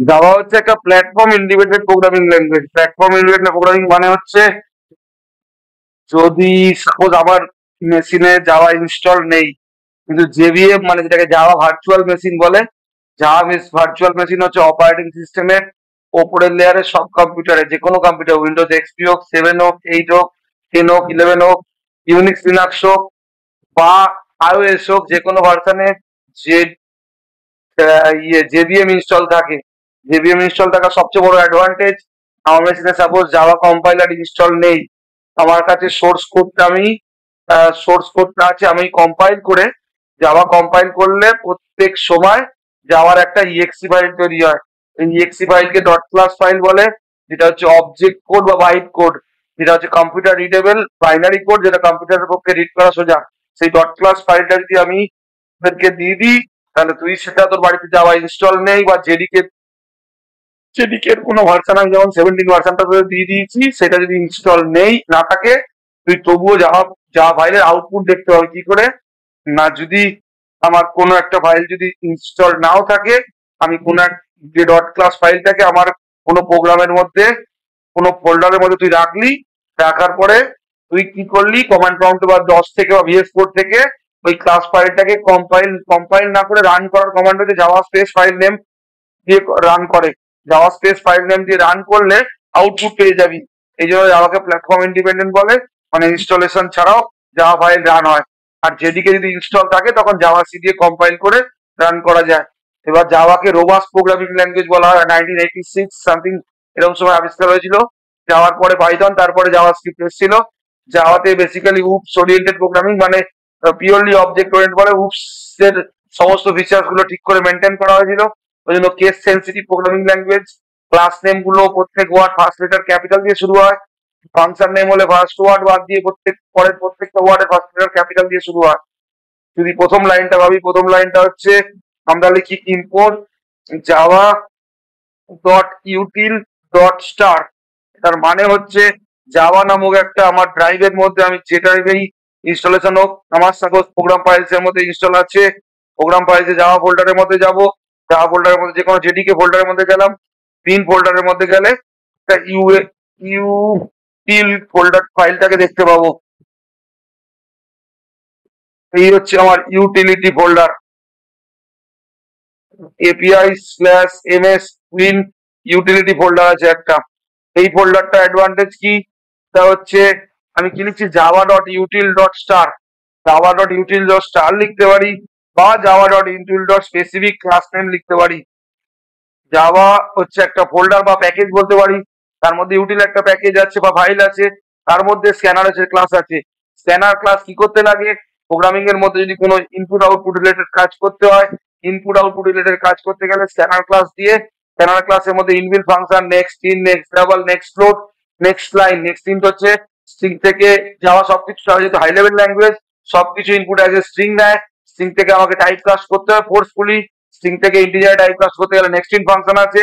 Java হচ্ছে একটা platform independent programming language. Platform independent programming মানে হচ্ছে, যদি সাপোজ আমার মেশিনে জাভা ইনস্টল নেই, কিন্তু জেভিএম মানে যেটাকে জাভা ভার্চুয়াল মেশিন বলে, জাভা ভার্চুয়াল মেশিন হচ্ছে অপারেটিং সিস্টেমের ওপরের লেয়ারে সব কম্পিউটারে, যে কোনো কম্পিউটার, উইন্ডোজ এক্সপি হোক, 7 হোক, 8 হোক, 10 হোক, 11 হোক, ইউনিক্স লিনাক্স হোক বা আইওএস হোক, যে কোনো ভার্সনে যে জেভিএম ইনস্টল থাকে। জেভিএম ইনস্টল থাকার সবচেয়ে বড় অ্যাডভান্টেজ, আমার মেশিনে সাপোজ জাভা কম্পাইলার ইনস্টল নেই, আমার কাছে সোর্স কোডটা আছে, আমি কম্পাইল করে, জাভা কম্পাইল করলে প্রত্যেক সময় জাভার একটা ইএক্সি ফাইল তৈরি হয়। এই ইএক্সি ফাইলকে ডট ক্লাস ফাইল বলে, যেটা হচ্ছে অবজেক্ট কোড বা বাইট কোড, যেটা হচ্ছে কম্পিউটার রিডেবল বাইনারি কোড, যেটা কম্পিউটারের পক্ষে রিড করা সোজা। সেই ডট ক্লাস ফাইলটা যদি আমি তোদেরকে দিয়ে দিই, তাহলে তুই সেটা, তোর বাড়িতে জাভা ইনস্টল নেই বা জেডিকে এর কোনো ভার্সন, আমি যেমন 17 ভার্সনটা তোদের দিয়ে দিয়েছি, সেটা যদি ইনস্টল নেই না থাকে, তুই তবুও জাভা ফাইলের আউটপুট দেখতে পাবি। কি করে না, যদি আমার কোনো একটা ফাইল যদি ইনস্টল নাও থাকে, আমি কোনো এক যে ডট ক্লাস ফাইলটাকে আমার কোনো প্রোগ্রামের মধ্যে, কোনো ফোল্ডারের মধ্যে তুই রাখলি, রাখার পরে তুই কি করলি, কমান্ড প্রম্পট বা DOS থেকে বা VS কোড থেকে ওই ক্লাস ফাইলটাকে কম্পাইল না করে রান করার কমান্ড হচ্ছে জাভা স্পেস ফাইল নেম দিয়ে রান করে। জাভা স্পেস ফাইল নেম দিয়ে রান করলে আউটপুট পেয়ে যাবি। এই জন্য জাভাকে প্ল্যাটফর্ম ইন্ডিপেন্ডেন্ট বলে, মানে ইনস্টলেশন ছাড়াও জাভা ফাইল রান হয়। আর যেদিকে যদি ইনস্টল থাকে, তখন জাভা সি দিয়ে কম্পাইল করে রান করা যায়। এবার জাভাকে রোবাস্ট প্রোগ্রামিং ল্যাঙ্গুয়েজ বলা হয়। 1986 সামথিং এরকম সময় আবিষ্কার হয়েছিল। যাওয়ার পরে পাইথন, তারপরে জাভা স্ক্রিপ্ট এসেছিল। জাভাতে বেসিক্যালি উপস ওরিয়েন্টেড প্রোগ্রামিং, মানে পিওরলি অবজেক্ট ওরিয়েন্টেড, বলে উপস এর সমস্ত ফিচার্স গুলো ঠিক করে মেনটেন করা হয়েছিল। ওই জন্য case sensitive programming language. Class name গুলো প্রত্যেক ওয়ার্ড ফার্স্ট লেটার ক্যাপিটাল দিয়ে শুরু হয়। ফাংশন নেম হলে ফার্স্ট ওয়ার্ড বাদ দিয়ে প্রত্যেকটা ওয়ার্ডের ফার্স্ট লেটার ক্যাপিটাল দিয়ে শুরু হয়। যদি প্রথম লাইনটা ভাবি, প্রথম লাইনটা হচ্ছে, আমরা লিখি import Java dot util dot star. তার মানে হচ্ছে, জাভা নামক একটা আমার ড্রাইভের মধ্যে, আমি যে ড্রাইভেই ইনস্টলেশন হোক, আমার সাপোজ প্রোগ্রাম ফাইলস এর মধ্যে ইনস্টল আছে, প্রোগ্রাম ফাইলসে জাভা ফোল্ডারের মধ্যে যাব, জাভা ফোল্ডারের মধ্যে যে কোনো জেডিকে ফোল্ডারের মধ্যে গেলাম, পিন ফোল্ডারের মধ্যে গেলে একটা ইউটিল ফোল্ডার ফাইলটাকে দেখতে পাবো। এই হচ্ছে আমার utility folder, API/ms win utility folder আছে একটা। এই ফোল্ডারটা অ্যাডভান্টেজ কি, তা হচ্ছে, আমি কি লিখছি, Java dot util dot star, Java dot util dot star লিখতে পারি, বা Java dot util dot specific class name লিখতে পারি। জাভা হচ্ছে একটা ফোল্ডার বা প্যাকেজ বলতে পারি, তার মধ্যে ইউটিল একটা প্যাকেজ আছে বা ফাইল আছে, তার মধ্যে স্ক্যানার আছে, ক্লাস আছে। স্ক্যানার ক্লাস কি করতে লাগে, প্রোগ্রামিং এর মধ্যে যদি কোনো ইনপুট আউটপুট রিলেটেড কাজ করতে হয়, ইনপুট আউটপুট রিলেটেড কাজ করতে গেলে স্ক্যানার ক্লাস দিয়ে, স্ক্যানার ক্লাসের মধ্যে inbuilt function, next int, next double, next float, next line, next int হচ্ছে স্ট্রিং থেকে যাওয়া সবকিছু, যেহেতু হাই লেভেল ল্যাঙ্গুয়েজ, সবকিছু ইনপুট অ্যাজ এ স্ট্রিং নেয়। স্ট্রিং থেকে আমাকে টাইপ কাজ করতে হয় ফোর্সফুলি। স্ট্রিং থেকে ইন্টিজার টাইপ কাজ করতে গেলে নেক্সট ইন ফাংশন আছে।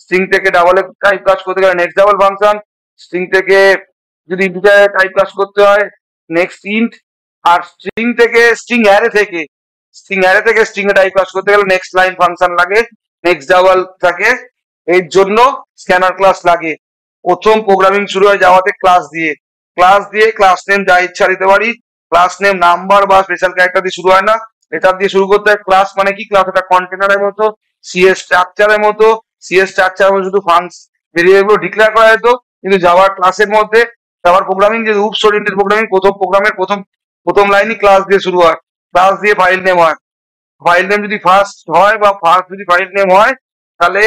স্ট্রিং থেকে ডাবল টাইপ কাজ করতে গেলে নেক্সট ডাবল ফাংশন। স্ট্রিং থেকে যদি ইন্টিজার টাইপ কাজ করতে হয়, নেক্সট ইন্ট। আর স্ট্রিং অ্যারে থেকে স্ট্রিং এ টাইপ কাজ করতে গেলে নেক্সট লাইন ফাংশন লাগে, নেক্সট ডাবল থাকে। এর জন্য স্ক্যানার ক্লাস লাগে। প্রথম প্রোগ্রামিং শুরু হয় জাভাতে ক্লাস দিয়ে। ক্লাস নেম যা ইচ্ছা দিতে পারি। ক্লাস নেম নাম্বার বা স্পেশাল ক্যারেক্টার দিয়ে শুরু হয় না, এটা দিয়ে শুরু করতে হয়। ক্লাস মানে কি, ক্লাস একটা কন্টেনারের মতো, সিএস স্ট্রাকচারের মতো। শুধু ভেরিয়েবল গুলো ডিক্লেয়ার করা যেত, কিন্তু জাভার ক্লাসের মধ্যে, জাভার প্রোগ্রামিং যে উপস ওরিয়েন্টেড প্রোগ্রামিং, প্রোগ্রামের প্রথম লাইনই ক্লাস দিয়ে শুরু হয়। ক্লাস দিয়ে ফাইল নেম হয়। ফাইল নেম যদি ফার্স্ট হয় বা ফার্স্ট যদি ফাইল নেম হয়, তাহলে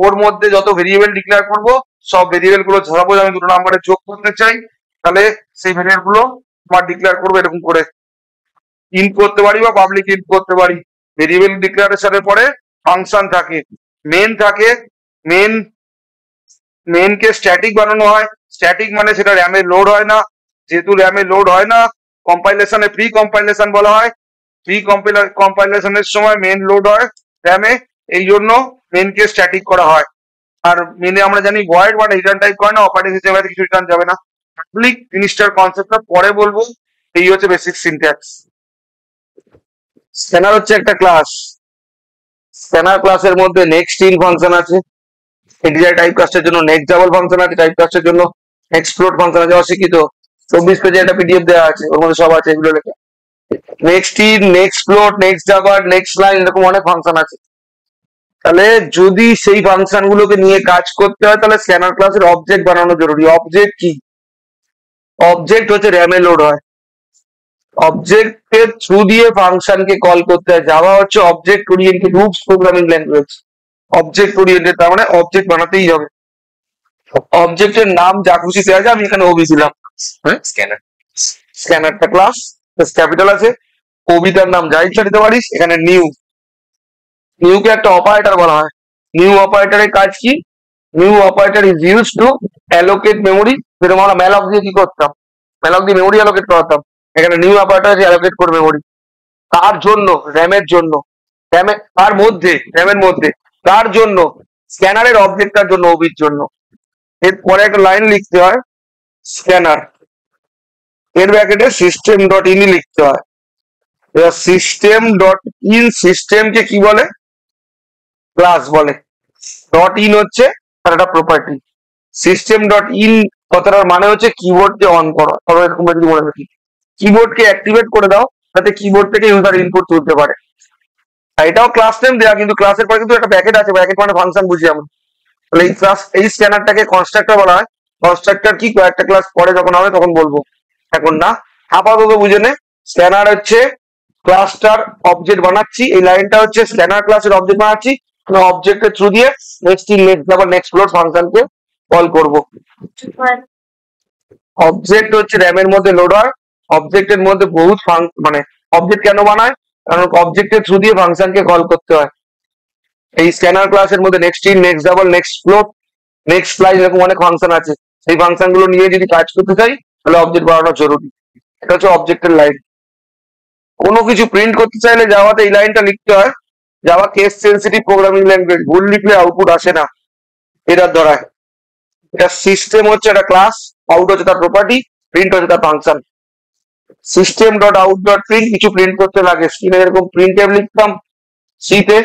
ওর মধ্যে যত ভেরিয়েবল ডিক্লেয়ার করব, সব ভেরিয়েবল গুলো, সাপোজ আমি 2 নম্বরে যোগ করতে চাই, তাহলে সেই ভেরিয়েবল গুলো আমার ডিক্লেয়ার করবো এরকম করে। ইন্ট করতে পারি বা পাবলিক ইন্ট করতে পারি। ভেরিয়েবল ডিক্লারেশনের পরে ফাংশন থাকে, মেন থাকে। মেন মেনকে স্ট্যাটিক বানানো হয়। স্ট্যাটিক মানে সেটা র্যামে লোড হয় না। যেহেতু র্যামে লোড হয় না, কম্পাইলেশনে প্রি কম্পাইলেশন বলা হয়। প্রি কম্পাইলেশনের সময় মেন লোড হয় র্যামে, এই জন্য মেনকে স্ট্যাটিক করা হয়। আর মেনে আমরা জানি ভয়েড মানে রিটার্ন টাইপ করে না, অপারেটিং সিস্টেমে কিছু রিটার্ন যাবে না। পাবলিক জিনিসটার কনসেপ্টটা পরে বলবো। এই হচ্ছে বেসিক সিনট্যাক্স। স্ক্যানার হচ্ছে একটা ক্লাস। স্ক্যানার ক্লাসের মধ্যে নেক্সট ইন ফাংশন আছে। ইন্টিজার টাইপ কাস্টের জন্য নেক্সট ডাবল ফাংশন আছে, টাইপ কাস্টের জন্য নেক্সট ফ্লোট ফাংশন আছে, অশিক্ষিত 24 পেজে একটা পিডিএফ দেওয়া আছে, ওর মধ্যে সব আছে এগুলো লেখা। Next int, next float, next জাভার, নেক্সট লাইন, এরকম অনেক ফাংশন আছে। তাহলে যদি সেই ফাংশন গুলোকে নিয়ে কাজ করতে হয় তাহলে স্ক্যানার ক্লাসের অবজেক্ট বানানো জরুরি। অবজেক্ট কি? অবজেক্ট হচ্ছে র্যামে লোড হয়, অবজেক্টের থ্রু দিয়ে ফাংশনকে কল করতে হয়। জাভা হচ্ছে object oriented roots programming language. Object oriented তার মানে অবজেক্ট বানাতেই হবে। অবজেক্টের নাম যা খুশি দেওয়া যায়, আমি এখানে ওবি দিলাম। হ্যাঁ, স্ক্যানার, স্ক্যানারটা ক্লাস ক্যাপিটাল আছে, ওবিটার নাম যা ইচ্ছা দিতে পারিস। এখানে নিউ, নিউকে একটা অপারেটর বলা হয়। নিউ অপারেটরের কাজ কি? New operator is use to allocate memory. যেরকম আমরা ম্যালক দিয়ে কি করতাম, ম্যালক দিয়ে মেমোরি অ্যালোকেট করাতাম, এখানে নিউ অপারেটর অ্যালোকেট করবে মেমোরি। তার জন্য র্যামের জন্য, র্যামে তার মধ্যে, র্যামের মধ্যে তার জন্য স্ক্যানারের অবজেক্টটার জন্য, ওবির জন্য। এরপরে একটা লাইন লিখতে হয়, স্ক্যানার এর ব্র্যাকেটে সিস্টেম ডট ইন লিখতে হয়। এবার সিস্টেম ডট ইন, সিস্টেমকে কি বলে? ক্লাস বলে। ডট ইন হচ্ছে তার একটা প্রপার্টি। সিস্টেম ডট ইন কথাটার মানে হচ্ছে কিবোর্ডকে অন করা। তবে এরকম যদি মনে রাখি, কিবোর্ডকে অ্যাক্টিভেট করে দাও যাতে কিবোর্ড থেকে ইউজার ইনপুট তুলতে পারে। আর এটাও ক্লাস নেম দেওয়া, কিন্তু ক্লাসের পরে কিন্তু একটা ব্র্যাকেট আছে, ব্র্যাকেট মানে ফাংশন বুঝি আমরা। তাহলে এই ক্লাস, এই স্ক্যানারটাকে কনস্ট্রাক্টর বলা হয়। কনস্ট্রাক্টর কি কয়েকটা ক্লাস পরে যখন হবে তখন বলবো, এখন না। আপাতত বুঝে নে, স্ক্যানার হচ্ছে ক্লাসটার অবজেক্ট বানাচ্ছি, এই লাইনটা হচ্ছে স্ক্যানার ক্লাসের অবজেক্ট বানাচ্ছি, অবজেক্টের থ্রু দিয়ে next int, next double, next float ফাংশনকে কল করব। অবজেক্ট হচ্ছে র্যামের মধ্যে লোড হয়। অবজেক্টের মধ্যে বহুত মানে অবজেক্ট কেন বানায়? কারণ অবজেক্টের থ্রু দিয়ে ফাংশনকে কল করতে হয়। এই স্ক্যানার ক্লাসের মধ্যে next int, next double, next float, next fly, এরকম অনেক ফাংশন আছে। সেই ফাংশন গুলো নিয়ে যদি কাজ করতে চাই তাহলে অবজেক্ট বানানো জরুরি। এটা হচ্ছে অবজেক্টের লাইন। কোনো কিছু প্রিন্ট করতে চাইলে জাভাতে এই লাইনটা লিখতে হয়। Java case sensitive programming language, ভুল লিখলে আউটপুট আসে না এটার দ্বারা। এটা সিস্টেম হচ্ছে একটা ক্লাস, আউট হচ্ছে তার প্রপার্টি, প্রিন্ট হচ্ছে তার function. System dot out dot print কিছু প্রিন্ট করতে লাগে, স্ক্রিনে এরকম প্রিন্ট লিখতাম সিতে,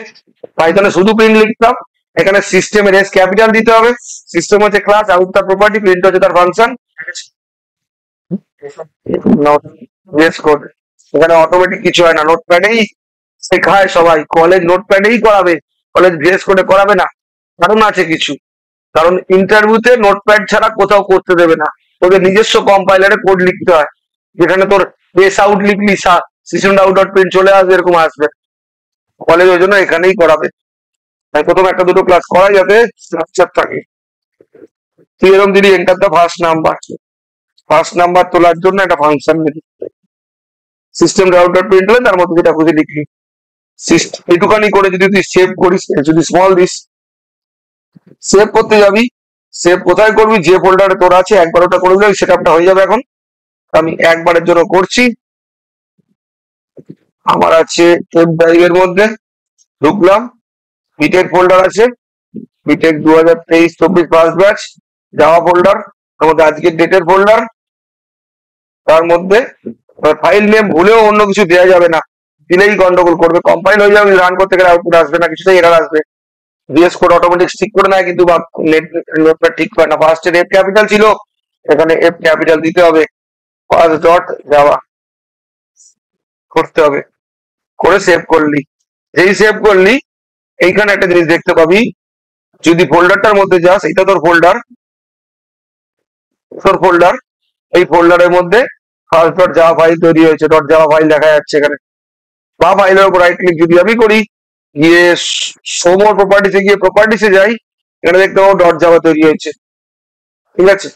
পাইথনে শুধু প্রিন্ট লিখতাম। এখানে সিস্টেমের এস ক্যাপিটাল দিতে হবে। সিস্টেম হচ্ছে ক্লাস, আউট তার প্রপার্টি, প্রিন্ট হচ্ছে তার ফাংশন। এখানে অটোমেটিক কিছু হয় না, নোটপ্যাডেই শেখায় সবাই। কলেজ নোটপ্যাডেই করাবে, কলেজ ড্রেস কোডে করাবে না। কারণ আছে কিছু, কারণ ইন্টারভিউতে নোটপ্যাড ছাড়া কোথাও করতে দেবে না। তোদের নিজস্ব কম্পাইলারে কোড লিখতে হয়, যেখানে তোর এস আউট লিখলি সিস্টেম আউট ডট প্রিন্ট চলে আসবে, এরকম আসবে। কলেজ ওই জন্য এখানেই করাবে, তাই প্রথম একটা দুটো ক্লাস করাই যাতে স্ট্রাকচার থাকে। তুই এরকম দিলি enter the first number, first number তোলার জন্য একটা ফাংশন দিলি। সিস্টেম আউট ডট প্রিন্ট হলে তার মধ্যে যেটা খুঁজে লিখলি, একটুখানি করে যদি তুই সেভ করিস, যদি স্মল দিস, সেভ করতে যাবি, সেভ কোথায় করবি? যে ফোল্ডারে তোর আছে একবার ওটা করে দিলে সেটআপটা হয়ে যাবে। এখন আমি একবারের জন্য করছি। আমার আছে টেপ ড্রাইভের মধ্যে ঢুকলাম, বিটেক ফোল্ডার আছে, BTech 2023-24 first batch Java folder, তার মধ্যে আজকের ডেটের ফোল্ডার, তার মধ্যে ফাইল নেম ভুলেও অন্য কিছু দেওয়া যাবে না, দিলেই গন্ডগোল করবে, কম্পাইল হয়ে যাবে, রান করতে গেলে আউটপুট আসবে না, কিছুটাই এরার আসবে। ভিএস কোড অটোমেটিক ঠিক করে নেয়, কিন্তু নেট ঠিক করে না। ফার্স্টে এফ ক্যাপিটাল ছিল, এখানে এফ ক্যাপিটাল দিতে হবে, ফার্স্ট ডট জাভা করতে হবে, করে সেভ করলি। যেই সেভ করলি এইখানে একটা জিনিস দেখতে পাবি, যদি ফোল্ডারটার মধ্যে যাস, এটা তোর ফোল্ডার, তোর ফোল্ডার, এই ফোল্ডারের মধ্যে ফার্স্ট ডট জাভা ফাইল তৈরি হয়েছে, ডট জাভা ফাইল দেখা যাচ্ছে এখানে। বা ফাইলের উপর রাইট ক্লিক যদি আমি করি, গিয়ে শো মোর প্রপার্টিসে গিয়ে প্রপার্টিসে যাই, এখানে দেখতে পাবো ডট জাভা তৈরি হয়েছে। ঠিক আছে,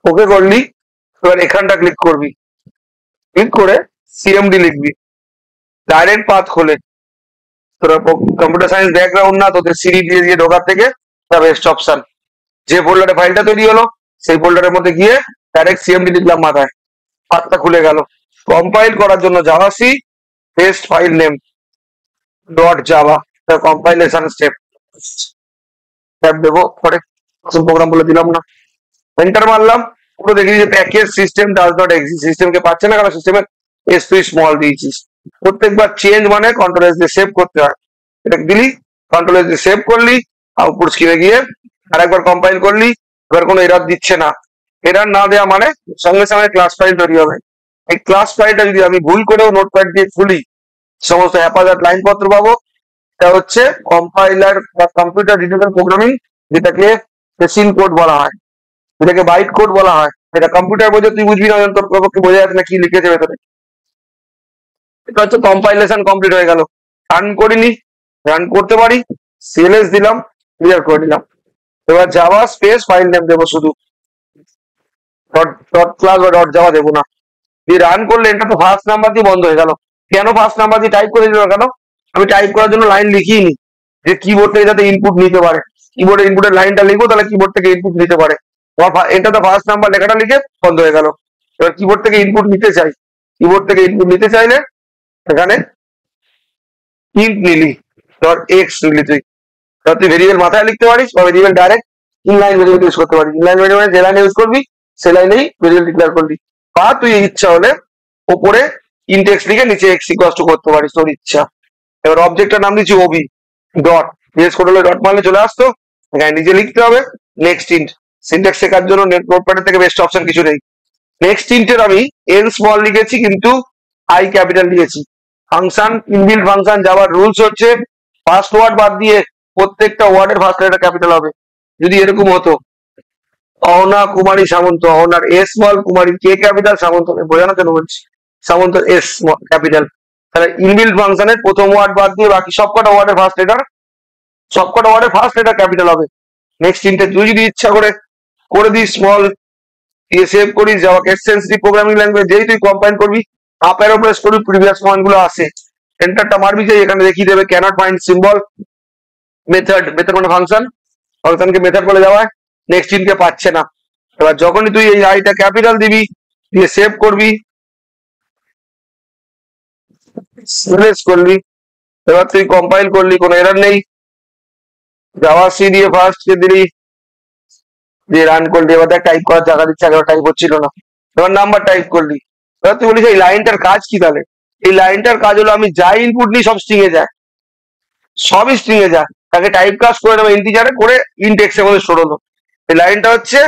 ওকে করলি। এবার এখানটা ক্লিক করবি, ক্লিক করে সিএমডি লিখবি, ডাইরেক্ট পাথ খোলে। তোরা কম্পিউটার সায়েন্স ব্যাকগ্রাউন্ড না, তোদের সিডি দিয়ে দিয়ে ঢোকার থেকে বেস্ট অপশন। যে ফোল্ডারে ফাইলটা তৈরি হলো সেই ফোল্ডারের মধ্যে গিয়ে ডাইরেক্ট সিএমডি লিখলাম মাথায়, পাথটা খুলে গেল। কম্পাইল করার জন্য javac paste file name dot Java, compilation step tab দেবো, পরে প্রোগ্রাম বলে দিলাম না, এন্টার মারলাম। পুরো দেখি যে package system does not exist, সিস্টেমকে পাচ্ছে না, কারণ সিস্টেমের এস তুই স্মল দিয়েছিস। প্রত্যেকবার চেঞ্জ মানে কন্ট্রোল এস দিয়ে সেভ করতে হয়, এটা দিলি, কন্ট্রোল এস দিয়ে সেভ করলি, আউটপুট স্ক্রিনে গিয়ে আর একবার কম্পাইল করলি, এবার কোনো এরর দিচ্ছে না। এরর না দেওয়া মানে সঙ্গে সঙ্গে ক্লাস ফাইল তৈরি হবে। এই ক্লাস ফাইলটা যদি আমি ভুল করেও নোটপ্যাড দিয়ে খুলি, সমস্ত হ্যাপাজার্ড লাইন পত্র পাবো। এটা হচ্ছে কম্পাইলার বা কম্পিউটার রিডেবল প্রোগ্রামিং, যেটাকে মেশিন কোড বলা হয়, যেটাকে বাইট কোড বলা হয়। এটা কম্পিউটার বোঝে, তুই বুঝবি না, তোর পক্ষে বোঝা যাচ্ছে না কি লিখেছে ভেতরে। এটা হচ্ছে কম্পাইলেশন কমপ্লিট হয়ে গেল। রান করিনি, রান করতে পারি, সিএলএস দিলাম, ক্লিয়ার করে দিলাম। এবার জাভা স্পেস ফাইল নেম দেবো শুধু, ডট ক্লাস বা ডট জাভা দেবো না। দিয়ে রান করলে এটা তো ফার্স্ট নাম্বার দিয়ে বন্ধ হয়ে গেল। কেন ফার্স্ট নাম্বার দিয়ে টাইপ করে দিল কেন? আমি টাইপ করার জন্য লাইন লিখিনি, যে কিবোর্ড থেকে যাতে ইনপুট নিতে পারে। কিবোর্ডে ইনপুটের লাইনটা লিখবো, তাহলে কিবোর্ড থেকে ইনপুট নিতে পারে। এটা তো ফার্স্ট নাম্বার লেখাটা লিখে বন্ধ হয়ে গেল। এবার কিবোর্ড থেকে ইনপুট নিতে চাই, কিবোর্ড থেকে ইনপুট নিতে চাইলে এখানে ইন্ট নিলি, ডট এক্স নিলি তুই। তুই ভেরিয়েবল মাথায় লিখতে পারিস, বা variable direct inline variable use করতে পারিস। ইনলাইন ভেরিয়েবল যে লাইনে ইউজ করবি সেই লাইনেই ভেরিয়েবল ডিক্লেয়ার করবি। বা তুই ইচ্ছা হলে ওপরে ইন্ট এক্স লিখে নিচে এক্স ইকুয়াল টু করতে পারিস, তোর ইচ্ছা। এবার অবজেক্টের নাম দিচ্ছি ওবি ডট, ইউজ করলে ডট মারলে চলে আসতো। এখানে নিজে লিখতে হবে নেক্সট ইন্ট। সিনট্যাক্স শেখার জন্য নোটপ্যাডের থেকে বেস্ট অপশন কিছু নেই। নেক্সট ইন্টের আমি এন স্মল লিখেছি, কিন্তু আই ক্যাপিটাল লিখেছি। ফাংশন, ইনবিল্ট ফাংশন জাভার রুলস হচ্ছে ফার্স্ট ওয়ার্ড বাদ দিয়ে প্রত্যেকটা ওয়ার্ডের ফার্স্ট লেটার ক্যাপিটাল হবে। যদি এরকম হতো অহনা কুমারী সামন্ত, অহনার এস স্মল, কুমারী কে ক্যাপিটাল, সামন্ত বোঝানো কেন বলছি, সামন্ত এস ক্যাপিটাল, তাহলে ইনবিল্ট ফাংশনের প্রথম ওয়ার্ড বাদ দিয়ে বাকি সবকটা ওয়ার্ডের ফার্স্ট লেটার ক্যাপিটাল হবে। নেক্সট ইন্টে তুই যদি ইচ্ছা করে দিস স্মল, দিয়ে সেভ করিস। Java case sensitive programming language, যেই তুই কম্পাইল করবি আপ অ্যারো প্রেস করবি, প্রিভিয়াস কমান্ড গুলো আসে, এন্টারটা মারবি, যে এখানে দেখিয়ে দেবে cannot find symbol method, method মানে ফাংশন, ফাংশনকে মেথড বলে যাওয়া। নেক্সট ইনকে পাচ্ছে না। এবার যখনই তুই এই আইটা ক্যাপিটাল দিবি, দিয়ে সেভ করবি, সিলেক্ট করলি, এবার তুই কম্পাইল করলি, কোনো এরর নেই। জাভা সি দিয়ে ফার্স্ট কে দিলি, দিয়ে রান করলি। এবার দেখ টাইপ করার জায়গা দিচ্ছে, আগে টাইপ হচ্ছিল না। এবার নাম্বার টাইপ করলি। এবার তুই বলিস এই লাইনটার কাজ কি? তাহলে এই লাইনটার কাজ হলো আমি যা ইনপুট নিই সব স্ট্রিং এ যায়, সবই স্ট্রিং এ যায়, তাকে টাইপ কাস্ট করে নেবো ইন্টিজারে করে, ইন্ট এক্স এর মধ্যে স্টোর হলো। এই লাইনটা হচ্ছে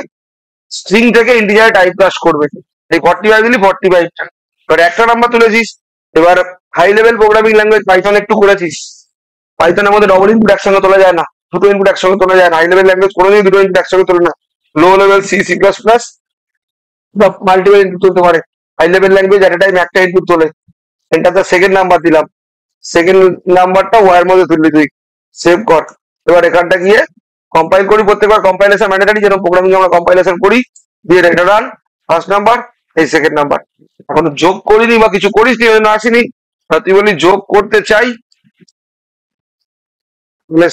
স্ট্রিং থেকে ইন্টিজারে টাইপ কাস্ট করবে। এই 45 দিলি 45টা। এবার একটা নাম্বার তুলেছিস। এবার high level programming language Python একটু করেছিস, পাইথনের মধ্যে ডবল ইনপুট একসঙ্গে তোলা যায় না, দুটো ইনপুট একসঙ্গে তোলা যায় না। হাই লেভেল ল্যাঙ্গুয়েজ কোনোদিন দুটো ইনপুট একসঙ্গে তোলে না। Low level C, C plus plus বা মাল্টিপল ইনপুট তুলতে পারে। High level language at a time একটা ইনপুট তোলে। এটাতে সেকেন্ড নাম্বার দিলাম, সেকেন্ড নাম্বারটা ওয়ার মধ্যে তুললি তুই, সেভ কর। এবার এখানটা গিয়ে কম্পাইল করি, প্রত্যেকবার কম্পাইলেশন ম্যান্ডেটরি, যেরকম প্রোগ্রামিং আমরা কম্পাইলেশন করি, দিয়ে এটা রান, ফার্স্ট নাম্বার, এই সেকেন্ড নাম্বার। এখন যোগ করিনি বা কিছু করিস নি, আসিনি, তুই বলি যোগ করতে চাই,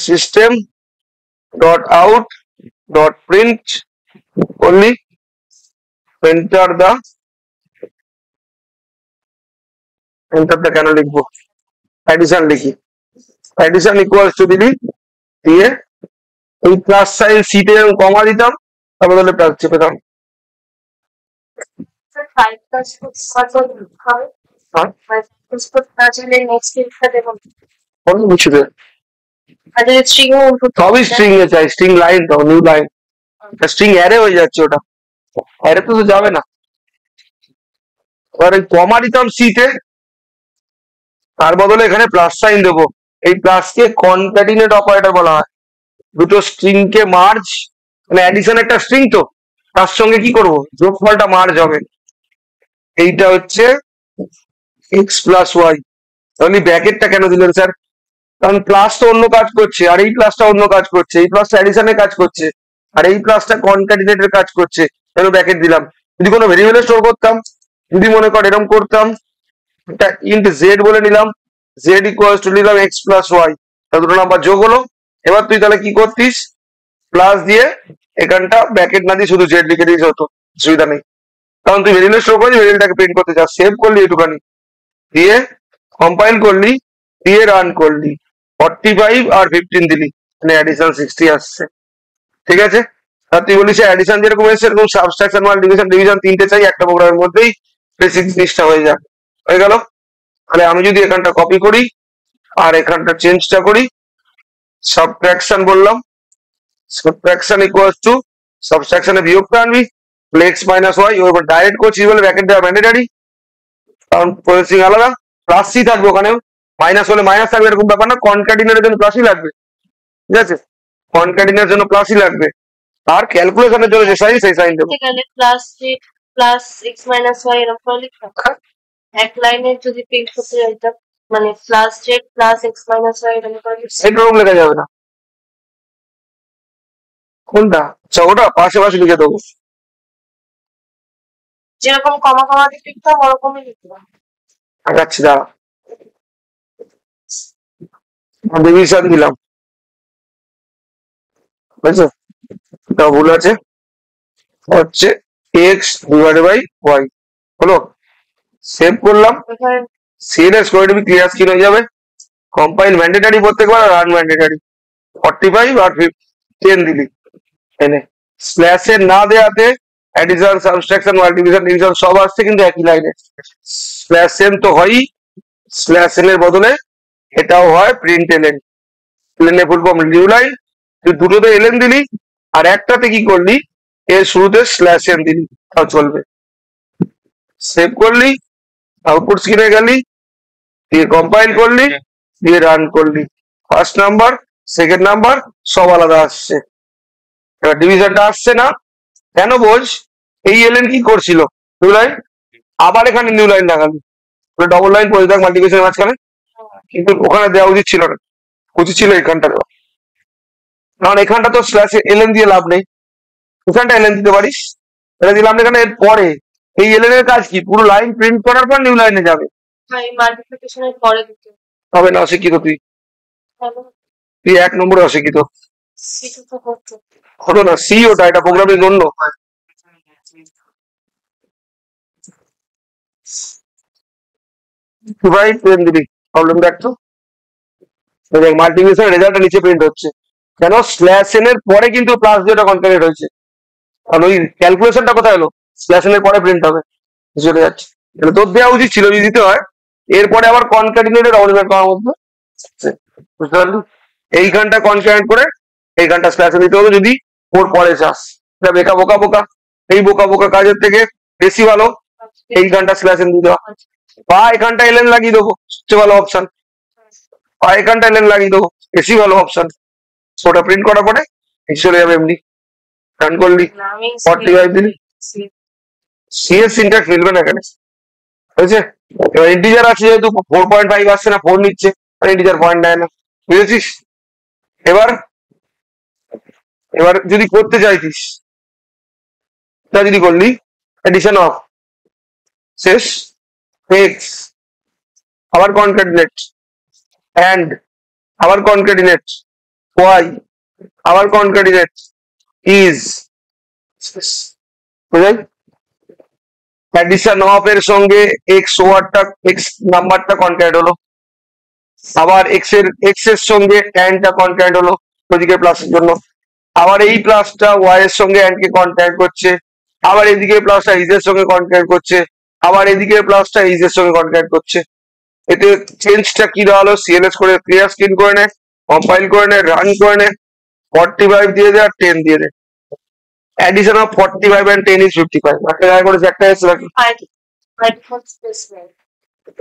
system dot out dot print করলি, এন্টার দা কেন লিখবো, অ্যাডিশন লিখি, অ্যাডিশন ইকুয়ালস টু দিলি, দিয়ে এই প্লাস সাইন সিটে কমা দিতাম, তার বদলে প্লাস চেপে দাম। সবই স্ট্রিং এ চাই, স্ট্রিং লাইন দাও, নিউ লাইন, স্ট্রিং অ্যারে হয়ে যাচ্ছে, ওটা অ্যারে তো যাবে না। এবার এই কমা দিতাম সিতে, তার বদলে এখানে প্লাস সাইন দেবো। এই প্লাসকে কনক্যাটিনেট অপারেটর বলা হয়। দুটো স্ট্রিং কে মার্জ, মানে অ্যাডিশন একটা স্ট্রিং, তো তার সঙ্গে কি করবো, যোগফলটা মার্জ হবে। এইটা হচ্ছে এক্স প্লাস ওয়াই। তাহলে ব্র্যাকেটটা কেন দিলেন স্যার? কারণ প্লাস তো অন্য কাজ করছে, আর এই প্লাসটা অন্য কাজ করছে। এই প্লাসটা অ্যাডিশনের কাজ করছে, আর এই প্লাসটা কনক্যাটিনেটের কাজ করছে, কেন ব্র্যাকেট দিলাম? যদি কোনো ভেরিয়েবলে স্টোর করতাম, যদি মনে কর এরকম করতাম, একটা ইন্ট জেড বলে নিলাম, জেড ইকুয়ালস টু নিলাম এক্স প্লাস ওয়াই, দুটো নাম্বার যোগ হলো। এবার তুই তাহলে কি করতিস, প্লাস দিয়ে এখানটা ব্র্যাকেট না দিয়ে শুধু জেড লিখে দিস, হতো, অসুবিধা নেই। কারণ তুই ভেরিয়েবল স্টোর করলি, ভেরিয়েবলটাকে প্রিন্ট করতে চাস, সেভ করলি একটুখানি, দিয়ে কম্পাইল করলি, দিয়ে রান করলি, 45 আর 15 দিলি, মানে অ্যাডিশন 60 আসছে। ঠিক আছে? আর তুই বলিস অ্যাডিশন যেরকম এসেছে এরকম সাবট্রাকশন মাল্টিপ্লিকেশন ডিভিশন তিনটে চাই একটা প্রোগ্রামের মধ্যেই, বেসিক জিনিসটা হয়ে যায়, হয়ে গেল। তাহলে আমি যদি এখানটা কপি করি আর এখানটা চেঞ্জটা করি, সাবট্রাকশন বললাম, সাবট্রাকশন ইকুয়ালস টু সাবট্রাকশনে বিয়োগটা আনবি এক্স মাইনাস ওয়াই ওর উপর ডাইরেক্ট করছি বলে ব্র্যাকেট দেওয়া ম্যান্ডেটারি, কারণ প্রসেসিং আলাদা। প্লাস সি থাকবে ওখানেও, মাইনাস হলে মাইনাস থাকবে এরকম ব্যাপার না, কনক্যাটিনেটের জন্য প্লাসই লাগবে, ঠিক আছে? কনক্যাটিনেটের জন্য প্লাসই লাগবে, আর ক্যালকুলেশনের জন্য যে সাইন সেই সাইন দেবো। Plus J plus X minus Y এরকম করে লিখতাম এক লাইনে যদি প্রিন্ট করতে যাইতাম, মানে plus Z plus X minus Y এরকম করে এরকম লেখা যাবে না। কোনটা? আচ্ছা ওটা পাশে পাশে লিখে দেবো, যেরকম কমা কমা দিয়ে লিখতাম ওরকমই লিখতাম। আগাচ্ছি দাঁড়া, ডিভিশন দিলাম, বুঝছো? এটা ভুল আছে, হচ্ছে এক্স ডিভাইডেড বাই ওয়াই হলো। সেভ করলাম, সিএনএস করে দিবি, ক্লিয়ার স্ক্রিন হয়ে যাবে। কম্পাইল ম্যান্ডেটারি প্রত্যেকবার, রান ম্যান্ডেটারি 45 আর 10 দিলি এনে। স্ল্যাশের না দেওয়াতে অ্যাডিশন সাবট্রাকশন মাল্টিপ্লিকেশন ডিভিশন সব আসছে কিন্তু একই লাইনে। স্ল্যাশ এন তো হয়ই, স্ল্যাশ এন এর বদলে এটাও হয় প্রিন্ট এলএন। এলএন এর ফুল ফর্ম নিউ লাইন, তুই দুটোতে এলএন দিলি আর একটাতে কি করলি এর শুরুতে স্ল্যাশ এন দিলি, তাও চলবে। সেভ করলি, আউটপুট স্ক্রিনে গেলি, দিয়ে কম্পাইল করলি, দিয়ে রান করলি, ফার্স্ট নাম্বার সেকেন্ড নাম্বার সব আলাদা আসছে। এবার ডিভিশনটা আসছে না কেন বোঝ, এই এলএন কি করছিল নিউ লাইন, আবার এখানে নিউ লাইন লাগালি, ডবল লাইন পড়ে থাক মাল্টিপ্লিকেশনের মাঝখানে, কিন্তু ওখানে দেওয়া উচিত ছিল না, উচিত ছিল এখানটা দেওয়া, কারণ এখানটা তো স্ল্যাশ এলএন দিয়ে লাভ নেই, এখানটা এলএন দিতে পারিস, এটা দিলাম এখানে। এর পরে এই এলএন এর কাজ কি, পুরো লাইন প্রিন্ট করার পর নিউ লাইনে যাবে, মাল্টিপ্লিকেশনের পরে দিতে হবে না। অশিক্ষিত তুই, তুই 1 নম্বরে অশিক্ষিত। হলো না, সি ওটা, এটা প্রোগ্রামিং অন্য। ভাই প্রিন্ট দিবি, প্রবলেম দেখ তো, মাল্টিপ্লিকেশন রেজাল্টটা নিচে প্রিন্ট হচ্ছে কেন, স্ল্যাশ এন এর পরে কিন্তু প্লাস যেটা কনক্যাটেড হয়েছে, কারণ ওই ক্যালকুলেশনটা কোথায় হলো, স্ল্যাশ এন এর পরে প্রিন্ট হবে, চলে যাচ্ছে। এটা তোর দেওয়া উচিত ছিল, যদি দিতে হয় এরপরে আবার কনক্যাটিনেটেড অর্ডিনেট করার মধ্যে, বুঝতে পারলি? এইখানটা কনক্যাটিনেট করে এইখানটা স্ল্যাশ এন দিতে হবে যদি ওর পরে চাস। এটা বেকা বোকা বোকা, এই বোকা বোকা কাজের থেকে বেশি ভালো এইখানটা স্ল্যাশ এন দিতে হয়, বা এখানটা এলএন লাগিয়ে দেবো, সবচেয়ে ভালো অপশন, বা এখানটা এলএন লাগিয়ে দেবো, বেশি ভালো অপশন। ওটা প্রিন্ট করার পরে চলে যাবে এমনি, রান করলি 45 দিলি, সিএস সিনট্যাক্স মিলবে না এখানে, হয়েছে? এবার ইন্টিজার আছে যেহেতু 4.5 আসছে না, 4 নিচ্ছে, আর ইন্টিজার পয়েন্ট নেয় না, বুঝেছিস? এবার এবার যদি করতে চাইছিস, তা যদি করলি এডিশন অফ শেষ এক্স, আবার কনক্যাটিনেট অ্যান্ড, আবার কনক্যাটিনেট ওয়াই, আবার কনক্যাটিনেট ইজ, বুঝাই? অ্যাডিশন অফ এর সঙ্গে এক্স ওয়ারটা, এক্স নাম্বারটা কনক্যাট হলো, আবার এক্স এর সঙ্গে অ্যান্ডটা কনক্যাট হলো ওদিকে প্লাসের জন্য, আবার এই প্লাসটা ওয়াই এর সঙ্গে অ্যান্ড কে কনক্যাট করছে, আবার এদিকে প্লাসটা ইজ এর সঙ্গে কনক্যাট করছে, আবার এদিকে প্লাসটা ইজ এর সঙ্গে কনক্যাট করছে। এতে চেঞ্জটা কি দাঁড়ালো, সিএলএস করে ক্লিয়ার স্ক্রিন করে নে, কম্পাইল করে নে, রান করে নে, 45 দিয়ে দে আর 10 দিয়ে দে। অ্যাডিশন অফ 45 and 10 is 55, একটা জায়গা করে একটা এসে রাখি,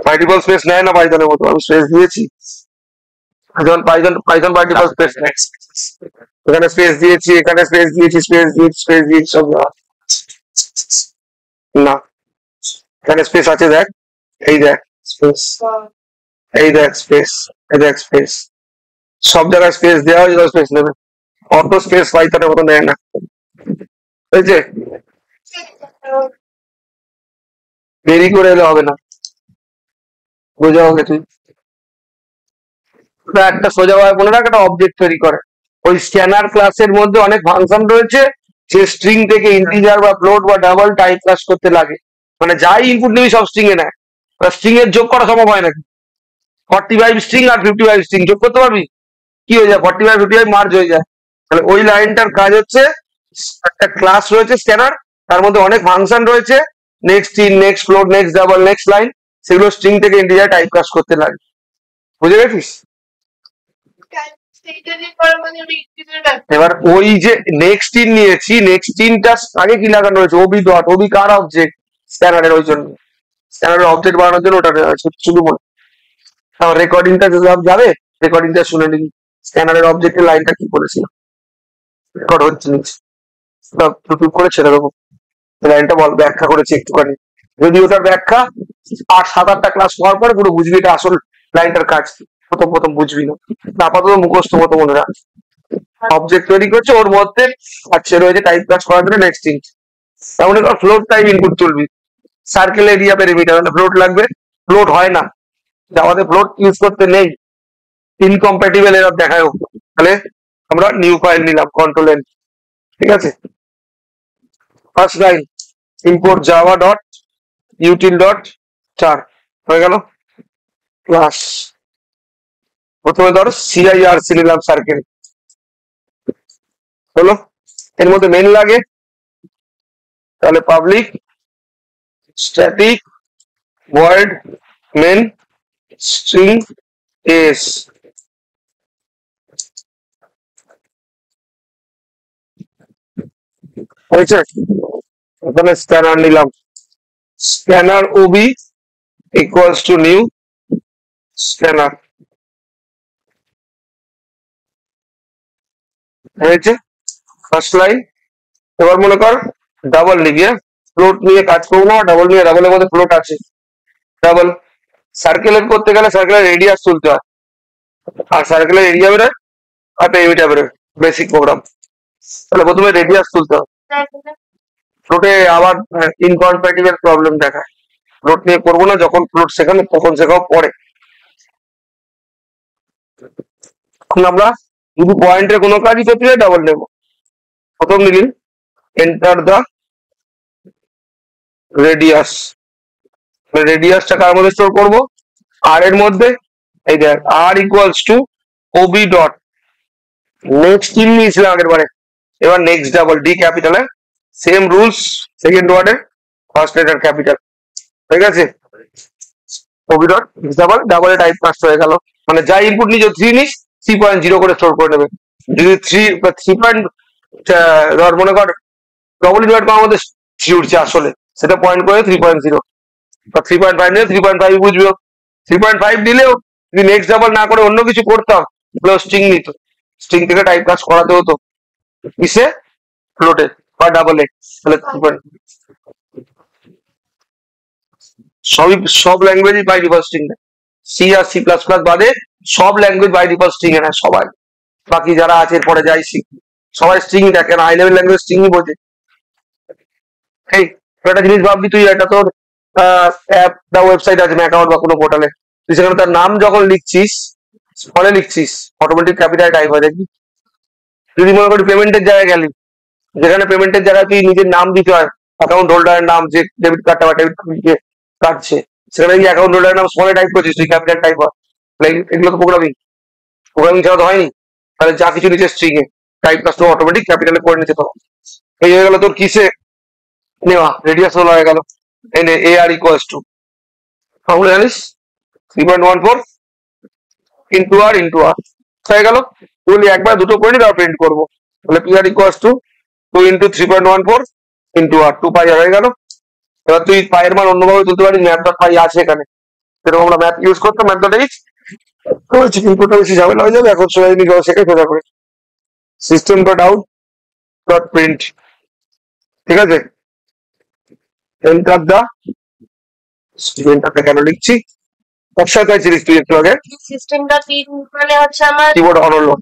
মাল্টিপল স্পেস নেয় না পাইথনের মতো, আমি স্পেস দিয়েছি যখন পাইথন মাল্টিপল স্পেস নেয়, এখানে স্পেস দিয়েছি, এখানে স্পেস দিয়েছি, স্পেস দিয়েছি সব না, এখানে স্পেস আছে দেখ, এই দেখ স্পেস, এই দেখ স্পেস, এই দেখ স্পেস, সব জায়গায় স্পেস দেওয়া হয়, স্পেস নেবে, অত স্পেস পাইথনের মতো নেয় না, বুঝছে? দেরি করে এলে হবে না, বোঝা হবে তুই। একটা সোজাভাবে মনে রাখ, একটা অবজেক্ট তৈরি করে, ওই স্ক্যানার ক্লাসের মধ্যে অনেক ফাংশন রয়েছে, যে স্ট্রিং থেকে ইন্টিজার বা ফ্লোট বা ডাবল টাইপ ক্লাস করতে লাগে, মানে যাই ইনপুট নিবি সব স্ট্রিং এ নেয়, স্ট্রিং এর যোগ করা সম্ভব হয় নাকি? 45 স্ট্রিং আর 55 স্ট্রিং যোগ করতে পারবি? কি হয়ে যায়, 45 55 মার্জ হয়ে যায়। তাহলে ওই লাইনটার কাজ হচ্ছে, একটা ক্লাস রয়েছে স্ক্যানার, তার মধ্যে অনেক ফাংশন রয়েছে, next int, next float, next double, next line, সেগুলো স্ট্রিং থেকে ইন্টিজার টাইপ ক্লাস করতে লাগে, বুঝে গেছিস? এবার ওই যে নেক্সট ইন নিয়েছি, নেক্সট ইনটা আগে কি লাগানো হয়েছে, ওবি ডট, ওবি কার অবজেক্ট, স্ক্যানারের, ওই জন্য স্ক্যানারের অবজেক্ট বানানোর জন্য ওটা নেওয়া হয়েছে শুধু মনে। রেকর্ডিংটা সব যাবে, রেকর্ডিংটা শুনে নিন স্ক্যানারের অবজেক্টের লাইনটা কি করেছিল, রেকর্ড হচ্ছে নিচ্ছে সব ইউটিউব করে ছেড়ে দেবো, লাইনটা বল ব্যাখ্যা করেছি একটুখানি, যদি ওটার ব্যাখ্যা 7-8টা ক্লাস হওয়ার পরে পুরো বুঝবি এটা আসল লাইনটার কাজ কি, প্রথম প্রথম বুঝবি না, আপাতত মুখস্থ মতো মনে রাখ। অবজেক্ট তৈরি করছে, ওর মধ্যে আছে রয়েছে টাইপ কাজ করার জন্য নেক্সট ইন, তেমন ফ্লোট টাইপ ইনপুট তুলবি, সার্কেল এরিয়া পেরিমিটার, মানে ফ্লোট লাগবে, ফ্লোট হয় না, জাভাতে ফ্লোট ইউজ করতে নেই, ইনকম্প্যাটিবল এরর দেখায়, তাহলে আমরা নিউ ফাইল নিলাম কন্ট্রোল এন, ঠিক আছে। First line import Java dot util dot চার হয়ে গেল, ক্লাস প্রথমে ধর সিআইআরসি নিলাম সার্কেল, হলো, এর মধ্যে মেন লাগে, তাহলে public static void main string S, হয়েছে। ওখানে স্ক্যানার নিলাম, scanner OB equals to new scanner, হয়েছে ফার্স্ট লাইন। এবার মনে কর ডাবল লিখি, ফ্লোট নিয়ে কাজ করবো না, ডাবল নিয়ে, ডাবলের মধ্যে ফ্লোট আছে, ডাবল সার্কেলের করতে গেলে সার্কেলের রেডিয়াস তুলতে হয়, আর সার্কেলের এরিয়া বেরোয় আর পেরিমিটার বেরোয়, বেসিক প্রোগ্রাম, তাহলে প্রথমে রেডিয়াস তুলতে হয়, ফ্লোটে আবার ইনকম্প্যাটিবল প্রবলেম দেখায়, ফ্লোট নিয়ে করবো না, যখন ফ্লোট শেখানো তখন শেখাও পরে। এখন আমরা যদি পয়েন্টের কোনো কাজই করতে চাই ডাবল নেব, প্রথম লিখি এন্টার দা রেডিয়াস, রেডিয়াসটা কার মধ্যে স্টোর করবো, আর এর মধ্যে, এই দেখ আর equals to O B dot, next in নিয়েছিলাম আগের বারে, এবার নেক্সট ডাবল, ডি ক্যাপিটালে, সেম রুলস সেকেন্ড ওয়ার্ডে ফার্স্ট লেটার ক্যাপিটাল, ঠিক আছে। ওবি ডট ডাবল, ডাবলে টাইপ কাস্ট হয়ে গেল, মানে যা ইনপুট নিয়ে 3 নিস 3.0 করে স্টোর করে নেবে, যদি 3 পয়েন্ট ধর মনে কর ডবল ডিভাইড করার মধ্যে 3 উঠছে আসলে, সেটা পয়েন্ট করে 3.0 বা 3.5 নিলে 3.5 বুঝবে, 3.5 দিলেও যদি নেক্সট ডাবল না করে অন্য কিছু করতাম, স্ট্রিং নিত, স্ট্রিং থেকে টাইপ কাজ করাতে হতো কিসে, ফ্লোটে বা ডাবলে, তাহলে সব ল্যাঙ্গুয়েজই বাই ডিফল্ট স্ট্রিং নেয়, সি আর সি প্লাস প্লাস বাদে সব ল্যাঙ্গুয়েজ বাই ডিফল্ট স্ট্রিং এ নেয় সবাই, বাকি যারা আছে এরপরে যাই শিখি সবাই স্ট্রিং দেখে না, হাই লেভেল ল্যাঙ্গুয়েজ স্ট্রিংই বোঝে। এই একটা জিনিস ভাববি, তুই এটা তোর অ্যাপ বা ওয়েবসাইট আছে অ্যাকাউন্ট বা কোনো পোর্টালে, তুই সেখানে তার নাম যখন লিখছিস, ফলে লিখছিস, অটোমেটিক ক্যাপিটাল টাইপ হয় দেখবি। যদি মনে করি পেমেন্টের জায়গায় গেলি, যেখানে পেমেন্টের জায়গায় তুই নিজের নাম দিতে হয়, অ্যাকাউন্ট হোল্ডারের নাম, যে ডেবিট কার্ডটা বা ডেবিট কার্ড কাটছে, সেখানে কি অ্যাকাউন্ট হোল্ডারের নাম স্মলে টাইপ করছিস, তুই ক্যাপিটাল টাইপ হয়, এগুলো তো প্রোগ্রামিং, প্রোগ্রামিং ছাড়া তো হয়নি, তাহলে যা কিছু নিচে স্ট্রিং এ টাইপ কাজ তো অটোমেটিক ক্যাপিটালে করে নিতে পারো। এই হয়ে গেল তোর কিসে নেওয়া, রেডিয়াস হলো হয়ে গেল, এনে এ আর ইকুয়ালস টু, ফর্মুলা জানিস 3.14 ইন্টু আর হয়ে গেল, বলি একবার দুটো করে নিই, তারপর প্রিন্ট করবো, তাহলে P R equals to 2 into 3.14 into R 2 pi হয়ে গেল। এবার তুই পায়ের মান অন্যভাবে তুলতে পারিস, ম্যাথ ডট পাই আছে এখানে, সেরকম আমরা ম্যাথ ইউজ করতাম, ম্যাথ ডট এইচ করেছি, কিন্তু ওটা বেশি ঝামেলা হয়ে যাবে, এখন সবাই নিজে শেখে সোজা করে system dot out dot print, ঠিক আছে। এন্টার দা, স্টুডেন্টটা কেন লিখছি, ব্যবসা চাইছিলিস তুই একটু আগে, সিস্টেম ডট ইন মানে হচ্ছে আমার কিবোর্ড অন হলো,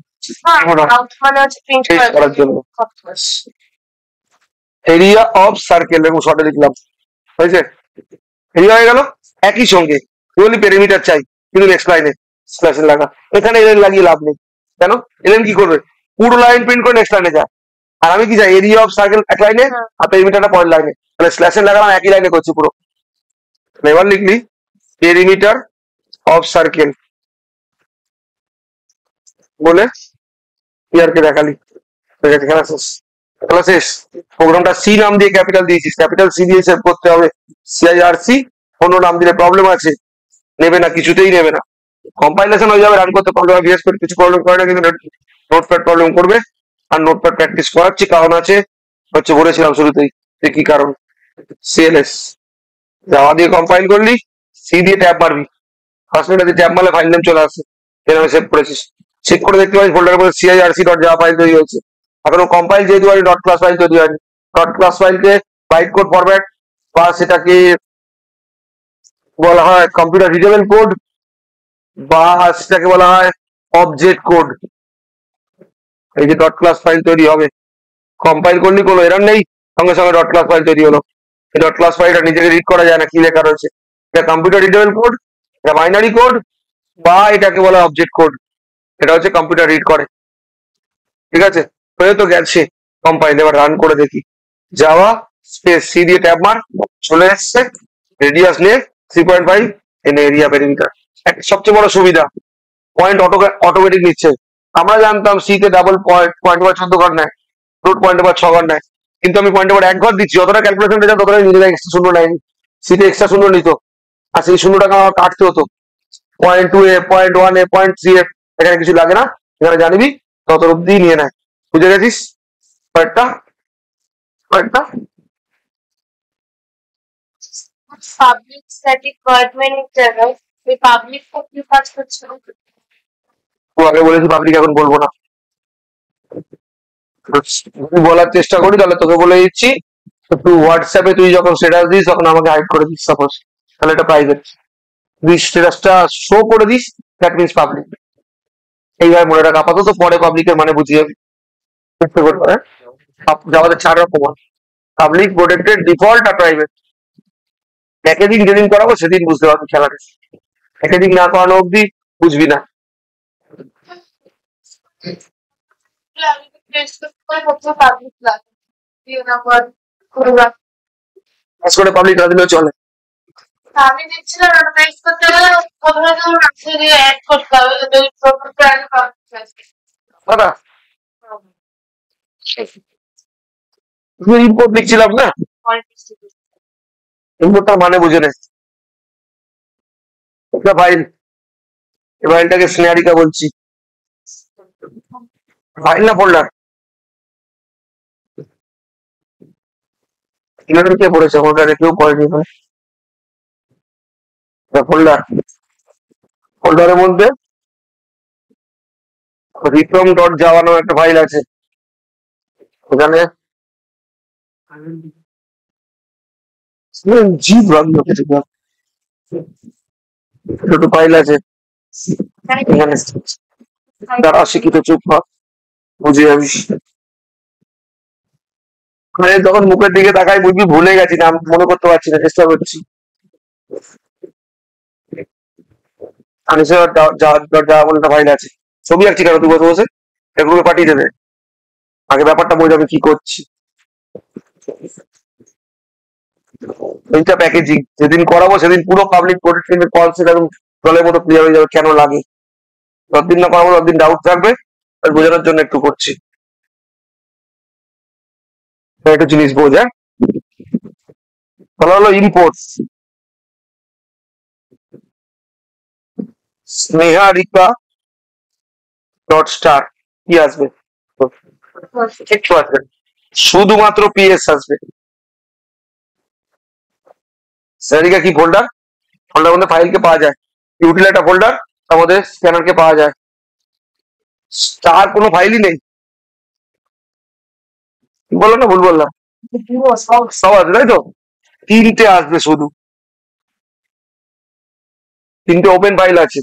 আউট মানে হচ্ছে প্রিন্ট করার জন্য, এরিয়া অফ সার্কেল এবং শর্টে লিখলাম, হয়েছে, এরিয়া হয়ে গেল। একই সঙ্গে বলি পেরিমিটার চাই, কিন্তু নেক্সট লাইনে স্ল্যাশ লাগা, এখানে এলেন লাগিয়ে লাভ নেই, কেন এলেন কি করবে, পুরো লাইন প্রিন্ট করে নেক্সট লাইনে যায়, আর আমি কি চাই এরিয়া অফ সার্কেল এক লাইনে আর পেরিমিটারটা পরের লাইনে, তাহলে স্ল্যাশে লাগালাম, একই লাইনে করছি পুরো। এবার লিখলি পেরিমিটার অফ সার্কেল বলে ইয়ারকে দেখালি, খেলা শেষ, খেলা শেষ। প্রোগ্রামটা সি নাম দিয়ে ক্যাপিটাল দিয়েছিস, ক্যাপিটাল সি দিয়ে সেভ করতে হবে, সিআইআরসি, অন্য নাম দিলে প্রবলেম আছে, নেবে না, কিছুতেই নেবে না। কম্পাইলেশন হয়ে যাবে, রান করতে প্রবলেম হয়, ভিএস কোড কিছু প্রবলেম করে না, কিন্তু নোটপ্যাড প্রবলেম করবে। আর নোটপ্যাড প্র্যাকটিস করাচ্ছি, কারণ আছে হচ্ছে বলেছিলাম শুরুতেই যে কি কারণ। সিএলএস জাভা দিয়ে কম্পাইল করলি, সি দিয়ে ট্যাব মারবি, ফার্স্ট মিনিটে ট্যাব মারলে ফাইল নেম চলে আসে, এভাবে সেভ করেছিস, চেক করে দেখতে পাচ্ছি ফোল্ডারের মধ্যে সিআইআরসি ডট জাভা ফাইল তৈরি হয়েছে। এখনো কম্পাইল যেহেতু হয়নি, ডট ক্লাস ফাইল তৈরি হয়নি। ডট ক্লাস ফাইলকে বাইট কোড ফরম্যাট বা সেটাকে বলা হয় কম্পিউটার রিডেবল কোড, বা সেটাকে বলা হয় অবজেক্ট কোড। এই যে ডট ক্লাস ফাইল তৈরি হবে, কম্পাইল করলে কোনো এরর নেই, সঙ্গে সঙ্গে ডট ক্লাস ফাইল তৈরি হলো। এই ডট ক্লাস ফাইলটা নিজেকে রিড করা যায় না, কি লেখা রয়েছে। এটা কম্পিউটার রিডেবল কোড, এটা বাইনারি কোড, বা এটাকে বলা অবজেক্ট কোড। এটা হচ্ছে কম্পিউটার রিড করে। ঠিক আছে, হয়ে তো গেছে কম্পাইল। এবার রান করে দেখি। জাভা স্পেস সি দিয়ে ট্যাব মার, চলে এসছে রেডিয়াস নিয়ে 3.5 এন এরিয়া পেরিমিটার। সবচেয়ে বড় সুবিধা, পয়েন্ট অটোমেটিক নিচ্ছে। আমরা জানতাম সি তে ডাবল পয়েন্ট বা 14 ঘর নেয়, রুট পয়েন্ট বা 6 ঘর নেয়, কিন্তু আমি পয়েন্ট এক ঘর দিচ্ছি, যতটা ক্যালকুলেশন যা ততটাই নিজেরা এক্সট্রা শূন্য নেয়নি, সিতে এক্সট্রা শূন্য নিত, আর সেই শূন্যটাকে আমার কাটতে হতো। 0.2 এ, 0.1 এ, 0.3 এ, এখানে কিছু লাগে না, এখানে জানিবি তত অব্দি নিয়ে নেয়। বুঝে গেছিস কয়েকটা কয়েকটা পাবলিক স্ট্যাটিক ভয়েড মেইনের জায়গায় এই পাবলিক কি কাজ করছে? ও আগে বলেছি পাবলিক, এখন বলবো না। যদি বলার চেষ্টা করি তাহলে তোকে বলে দিচ্ছি, তুই হোয়াটসঅ্যাপে তুই যখন স্ট্যাটাস দিস তখন আমাকে হাইড করে দিস সাপোজ, তাহলে এটা প্রাইভেট। তুই স্ট্যাটাসটা শো করে দিস, দ্যাট মিনস পাবলিক। এইভাবে মনে রাখ, আপাতত পরে পাবলিকের মানে বুঝিয়ে যাবি। আমাদের 4 রকম হয়, পাবলিক, প্রোটেক্টেড, ডিফল্ট আর প্রাইভেট। প্যাকেজিং যেদিন করাবো সেদিন বুঝতে পারবি খেলাটা। প্যাকেজিং না করানো অব্দি বুঝবি না। পাবলিক লাগে করে পাবলিক না দিলেও চলে। আমি দেখছিলাম অ্যাডভাইস করতে গেলে প্রথমে তো রাখতে দিয়ে অ্যাড করতে হবে, যদি প্রথমে অ্যাড করতে দাদা ইম্পোর্ট লিখছিলাম না, ইম্পোর্টটার মানে বুঝে নে। একটা ফাইল, এই ফাইলটাকে স্নেহারিকা বলছি। ফাইল না ফোল্ডার? ইলেভেন কে পড়েছে, ফোল্ডারে কেউ পড়েনি। ফোল্ডার, ফোল্ডারের মধ্যে রিফ্রম ডট জাভা নামে একটা ফাইল আছে, ওখানে জীব রাখলো কিছু দুটো ফাইল আছে এখানে। তারা শিক্ষিত চুপ বুঝে যাবি। মানে যখন মুখের দিকে তাকাই বুঝবি ভুলে গেছি, নাম মনে করতে পারছি না, চেষ্টা করছি। ফাইল আছে, ছবি আঁকছি কেন তুই বসে বসে, এগুলো পাঠিয়ে দেবে, আগে ব্যাপারটা বোঝা আমি কি করছি। এইটা প্যাকেজিং যেদিন করাবো সেদিন পুরো পাবলিক প্রোটেকশনের কনসেপ্ট একদম জলের মতো ক্লিয়ার হয়ে যাবে কেন লাগে। যতদিন না করাবো ততদিন ডাউট থাকবে, আর বোঝানোর জন্য একটু করছি। একটা জিনিস বোঝা বলা হলো ইম্পোর্ট স্নেহারিকা ডট স্টার, কি আসবে? একটু আসবে, শুধুমাত্র পিএস আসবে। স্নেহারিকা কি ফোল্ডার? ফোল্ডার মধ্যে ফাইলকে পাওয়া যায়, ইউটিল একটা ফোল্ডার, তার মধ্যে স্ক্যানারকে পাওয়া যায়। স্টার কোনো ফাইলই নেই, বললো না ভুল বললাম? সব আসবে তাই তো, 3টে আসবে শুধু, 3টে ওপেন ফাইল আছে।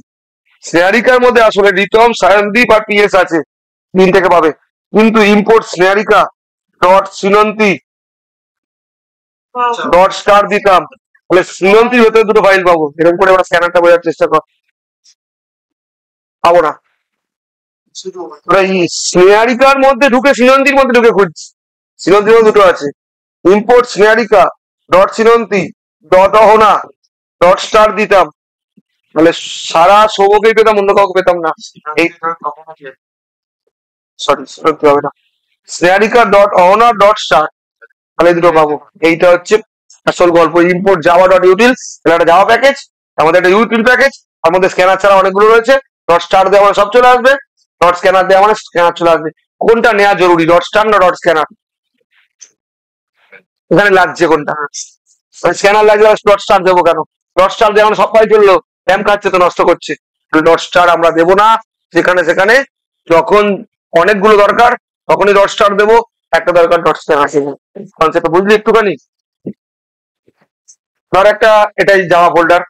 স্নেহারিকার মধ্যে আসলে রিটম, সায়নদীপ আর পিএস আছে, 3 থেকে পাবে। কিন্তু import Sneharika dot Srinanti dot star দিতাম, তাহলে শ্রীনন্তীর ভেতরে দুটো ফাইল পাবো। এরকম করে আমরা স্ক্যানারটা বোঝার চেষ্টা কর, পাবো না। স্নেহারিকার মধ্যে ঢুকে শ্রীনন্তীর মধ্যে ঢুকে খুঁজছি, শ্রীনন্তীর মধ্যে দুটো আছে। Import Sneharika dot Srinanti dot Ahona dot star দিতাম, তাহলে সারা সৌমকেই পেতাম, অন্য কাউকে পেতাম না। সরি হবে না, স্নেহারিকা ডট অহনা ডট স্টার, তাহলে দুটো পাবো। এইটা হচ্ছে আসল গল্প। ইম্পোর্ট জাভা ডট ইউটিল, একটা জাভা প্যাকেজ, আমাদের একটা ইউটিল প্যাকেজ, তার মধ্যে স্ক্যানার ছাড়া অনেকগুলো রয়েছে। ডট স্টার দেওয়া মানে সব চলে আসবে, ডট স্ক্যানার দেওয়া মানে স্ক্যানার চলে আসবে। কোনটা নেওয়া জরুরি, ডট স্টার না ডট স্ক্যানার? এখানে লাগছে কোনটা? স্ক্যানার লাগলে ডট স্টার দেবো কেন? ডট স্টার দেওয়া মানে সব ফাইল চললো, র্যাম খাচ্ছে তো, নষ্ট করছে। ডট স্টার আমরা দেবো না, যেখানে সেখানে যখন অনেকগুলো দরকার তখনই ডট স্টার দেবো, একটা দরকার ডট স্ক্যানার দেবো। কনসেপ্ট বুঝলি একটুখানি? ধর একটা এটাই জাভা ফোল্ডার,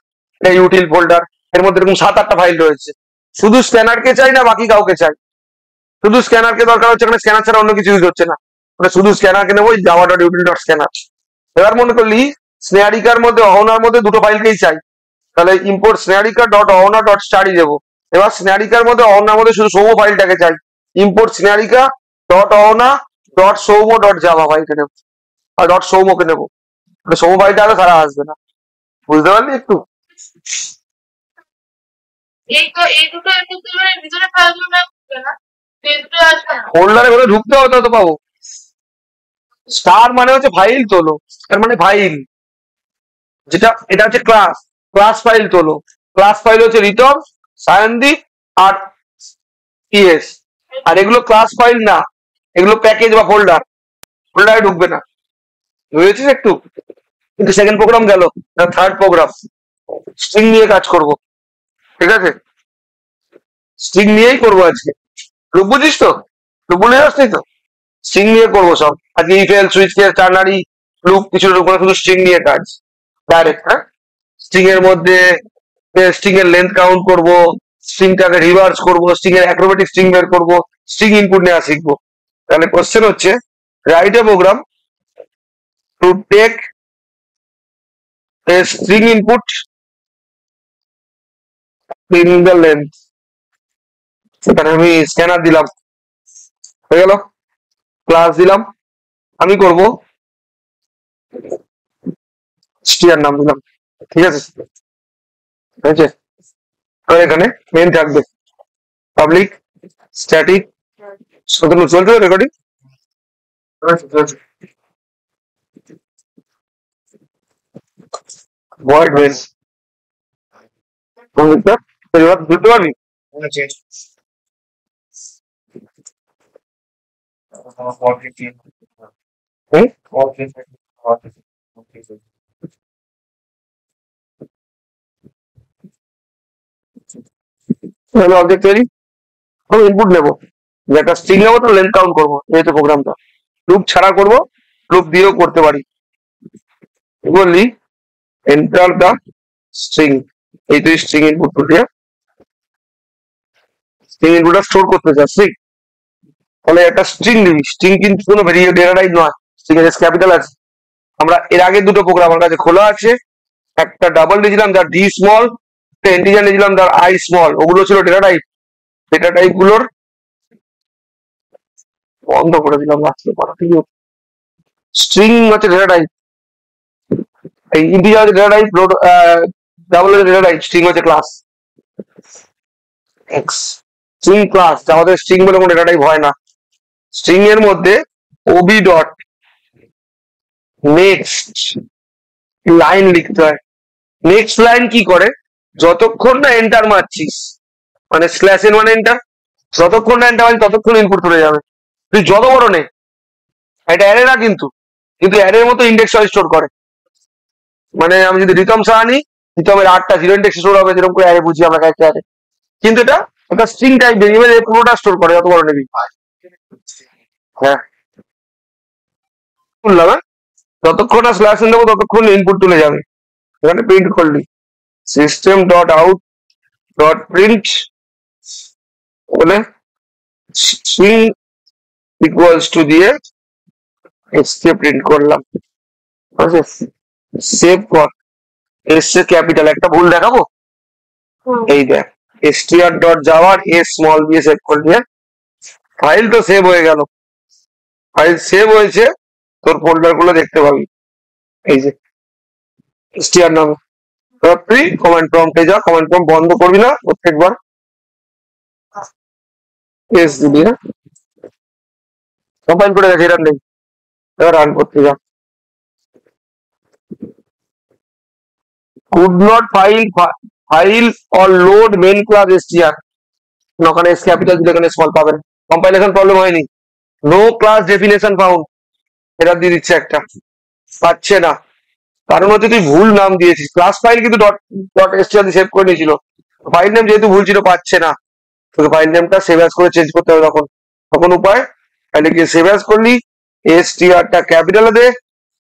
এটা ইউটিল ফোল্ডার, এর মধ্যে এরকম 7-8টা ফাইল রয়েছে। শুধু স্ক্যানারকে চাই না বাকি কাউকে চাই? শুধু স্ক্যানারকে দরকার হচ্ছে, এখানে স্ক্যানার ছাড়া অন্য কিছু ইউজ হচ্ছে না, মানে শুধু স্ক্যানারকে নেবো, Java dot util dot scanner. এবার মনে করলি স্নেয়ারিকার মধ্যে অহনার মধ্যে দুটো ফাইলকেই চাই, তাহলে import Sneharika dot Ahona dot study দেবো। এবার স্নেয়ারিকার মধ্যে অহনার মধ্যে শুধু সৌম্য ফাইলটাকে চাই, import Sneharika dot Ahona dot Soumya dot Java ফাইলকে নেবো, আর ডট সৌম্যকে নেবো। সৌম্য ফাইলটা আগে সারা আসবে না, বুঝতে পারলি একটু? ফোল্ডারে করে ঢুকতে হবে তো পাবো। স্টার মানে হচ্ছে ফাইল তোলো, তার মানে ফাইল, যেটা এটা হচ্ছে ক্লাস, ক্লাস ফাইল তোলো। ক্লাস ফাইল হচ্ছে রিতম, সায়নদীপ আর ইএস, আর এগুলো ক্লাস ফাইল না, এগুলো প্যাকেজ বা ফোল্ডার, ফোল্ডারে ঢুকবে না, বুঝেছিস একটু? কিন্তু সেকেন্ড প্রোগ্রাম গেল, থার্ড প্রোগ্রাম স্ট্রিং নিয়ে কাজ করব, ঠিক আছে? স্ট্রিং নিয়েই করবো আজকে। লুপ বুঝিস তো? লুপ বুঝে আসছি তো? স্ট্রিং নিয়ে করবো সব আজকে, ইফেল সুইচ কেস টার্নারি লুপ কিছু ঢুকবো না, শুধু স্ট্রিং নিয়ে কাজ ডাইরেক্ট। হ্যাঁ, স্ট্রিং এর মধ্যে স্ট্রিং এর লেন্থ কাউন্ট করবো, স্ট্রিংটাকে রিভার্স করবো, স্ট্রিং এর অ্যাক্রোবেটিক স্ট্রিং বের করবো, স্ট্রিং ইনপুট নেওয়া শিখবো। তাহলে কোশ্চেন হচ্ছে, write a program to take a string input in the length. সেখানে আমি স্ক্যানার দিলাম, হয়ে গেল। ক্লাস দিলাম, আমি করব স্টিয়ার নাম দিলাম, ঠিক আছে? ঠিক আছে, আর এখানে মেন থাকবে পাবলিক স্ট্যাটিক, চলছে রেকর্ডিং? ভয়েড মেন বুঝতে পারবি? হুম? তাহলে অবজেক্ট তৈরি, আমি ইনপুট নেবো, যে একটা স্ট্রিং নেবো, তো লেন্থ কাউন্ট করবো, এই তো প্রোগ্রামটা। লুপ ছাড়া করবো, লুপ দিয়েও করতে পারি। বললি এন্টার দা স্ট্রিং, এই তুই স্ট্রিং ইনপুট করবি, স্ট্রিং ইনপুটটা স্টোর করতে চাস, ঠিক? তাহলে একটা স্ট্রিং দিবি, স্ট্রিং কিন্তু কোনো ভেরিয়েবল ডেটা টাইপ নয়, স্ট্রিং এর ক্যাপিটাল আছে। আমরা এর আগে দুটো প্রোগ্রাম আমার কাছে খোলা আছে, একটা ডাবল দিয়েছিলাম যার ডি স্মল, একটা ইন্টিজার নিয়েছিলাম যার আই স্মল, ওগুলো ছিল ডেটা টাইপ। ডেটা টাইপ গুলোর বন্ধ করে দিলাম, স্ট্রিং হচ্ছে ডেটা টাইপ, এই ইন্টিজার হচ্ছে ডেটা টাইপ, ডাবল হচ্ছে ডেটা টাইপ, স্ট্রিং হচ্ছে ক্লাস। এক্স স্ট্রিং ক্লাস, আমাদের স্ট্রিং বলে কোনো ডেটা টাইপ হয় না। স্ট্রিং এর মধ্যে ওবি ডট নেক্সট লাইন লিখতে হয়। নেক্সট লাইন কি করে, যতক্ষণ না এন্টার মারছিস, মানে স্ল্যাশ এন মানে এন্টার, যতক্ষণ না এন্টার মারছিস ততক্ষণ ইনপুট চলে যাবে, তুই যত বড় নে। এটা অ্যারে না কিন্তু, কিন্তু অ্যারের মতো ইন্ডেক্স স্টোর করে। মানে আমি যদি রিতম সাহা নিই, রিতমের 8টা 0 ইন্ডেক্স স্টোর হবে, যেরকম করে অ্যারে বুঝি আমরা একটা অ্যারে, কিন্তু এটা একটা স্ট্রিং টাইপ ভেরিয়েবল, পুরোটা স্টোর করে, যত বড় নেবি। হ্যাঁ, শুনলাম। হ্যাঁ, যতক্ষণ না স্ল্যাশ এন দেবো ততক্ষণ ইনপুট তুলে যাবে। এখানে প্রিন্ট করলি system dot out dot print বলে স্ট্রিং ইকুয়ালস টু দিয়ে এসকে প্রিন্ট করলাম, সেভ কর। এসছে ক্যাপিটাল, একটা ভুল দেখাবো, এই দেখ str ডট জাভার এ স্মল দিয়ে সেভ করলি, ফাইল তো সেভ হয়ে গেল, ফাইল সেভ হয়েছে, তোর ফোল্ডার গুলো দেখতে পাবি, এই যে str নামে। এবার তুই কমান্ড প্রম্পটে যা, কমান্ড প্রম্পট বন্ধ করবি না প্রত্যেকবার, এস দিবি। হ্যাঁ, কম্পাইল করে গেছে, এটা নেই, এবার রান করতে যা। Could not file or load main class str, ওখানে এস ক্যাপিটাল দিলে এখানে স্মল পাবেন। কম্পাইলেশন প্রবলেম হয়নি। নো ক্লাস ডেফিনেশন ফাউন্ড, এটা দিয়ে দিচ্ছে একটা, পাচ্ছে না। কারণ হচ্ছে তুই ভুল নাম দিয়েছিস, ক্লাস ফাইল কিন্তু ডট ডট str সেভ করে নিয়েছিল, ফাইল নেম যেহেতু ভুল ছিল পাচ্ছে না, তোকে ফাইল নেমটা সেভ অ্যাজ করে চেঞ্জ করতে হবে। তখন তখন উপায়, তাহলে গিয়ে সেভ অ্যাজ করলি, str টা ক্যাপিটালে দে,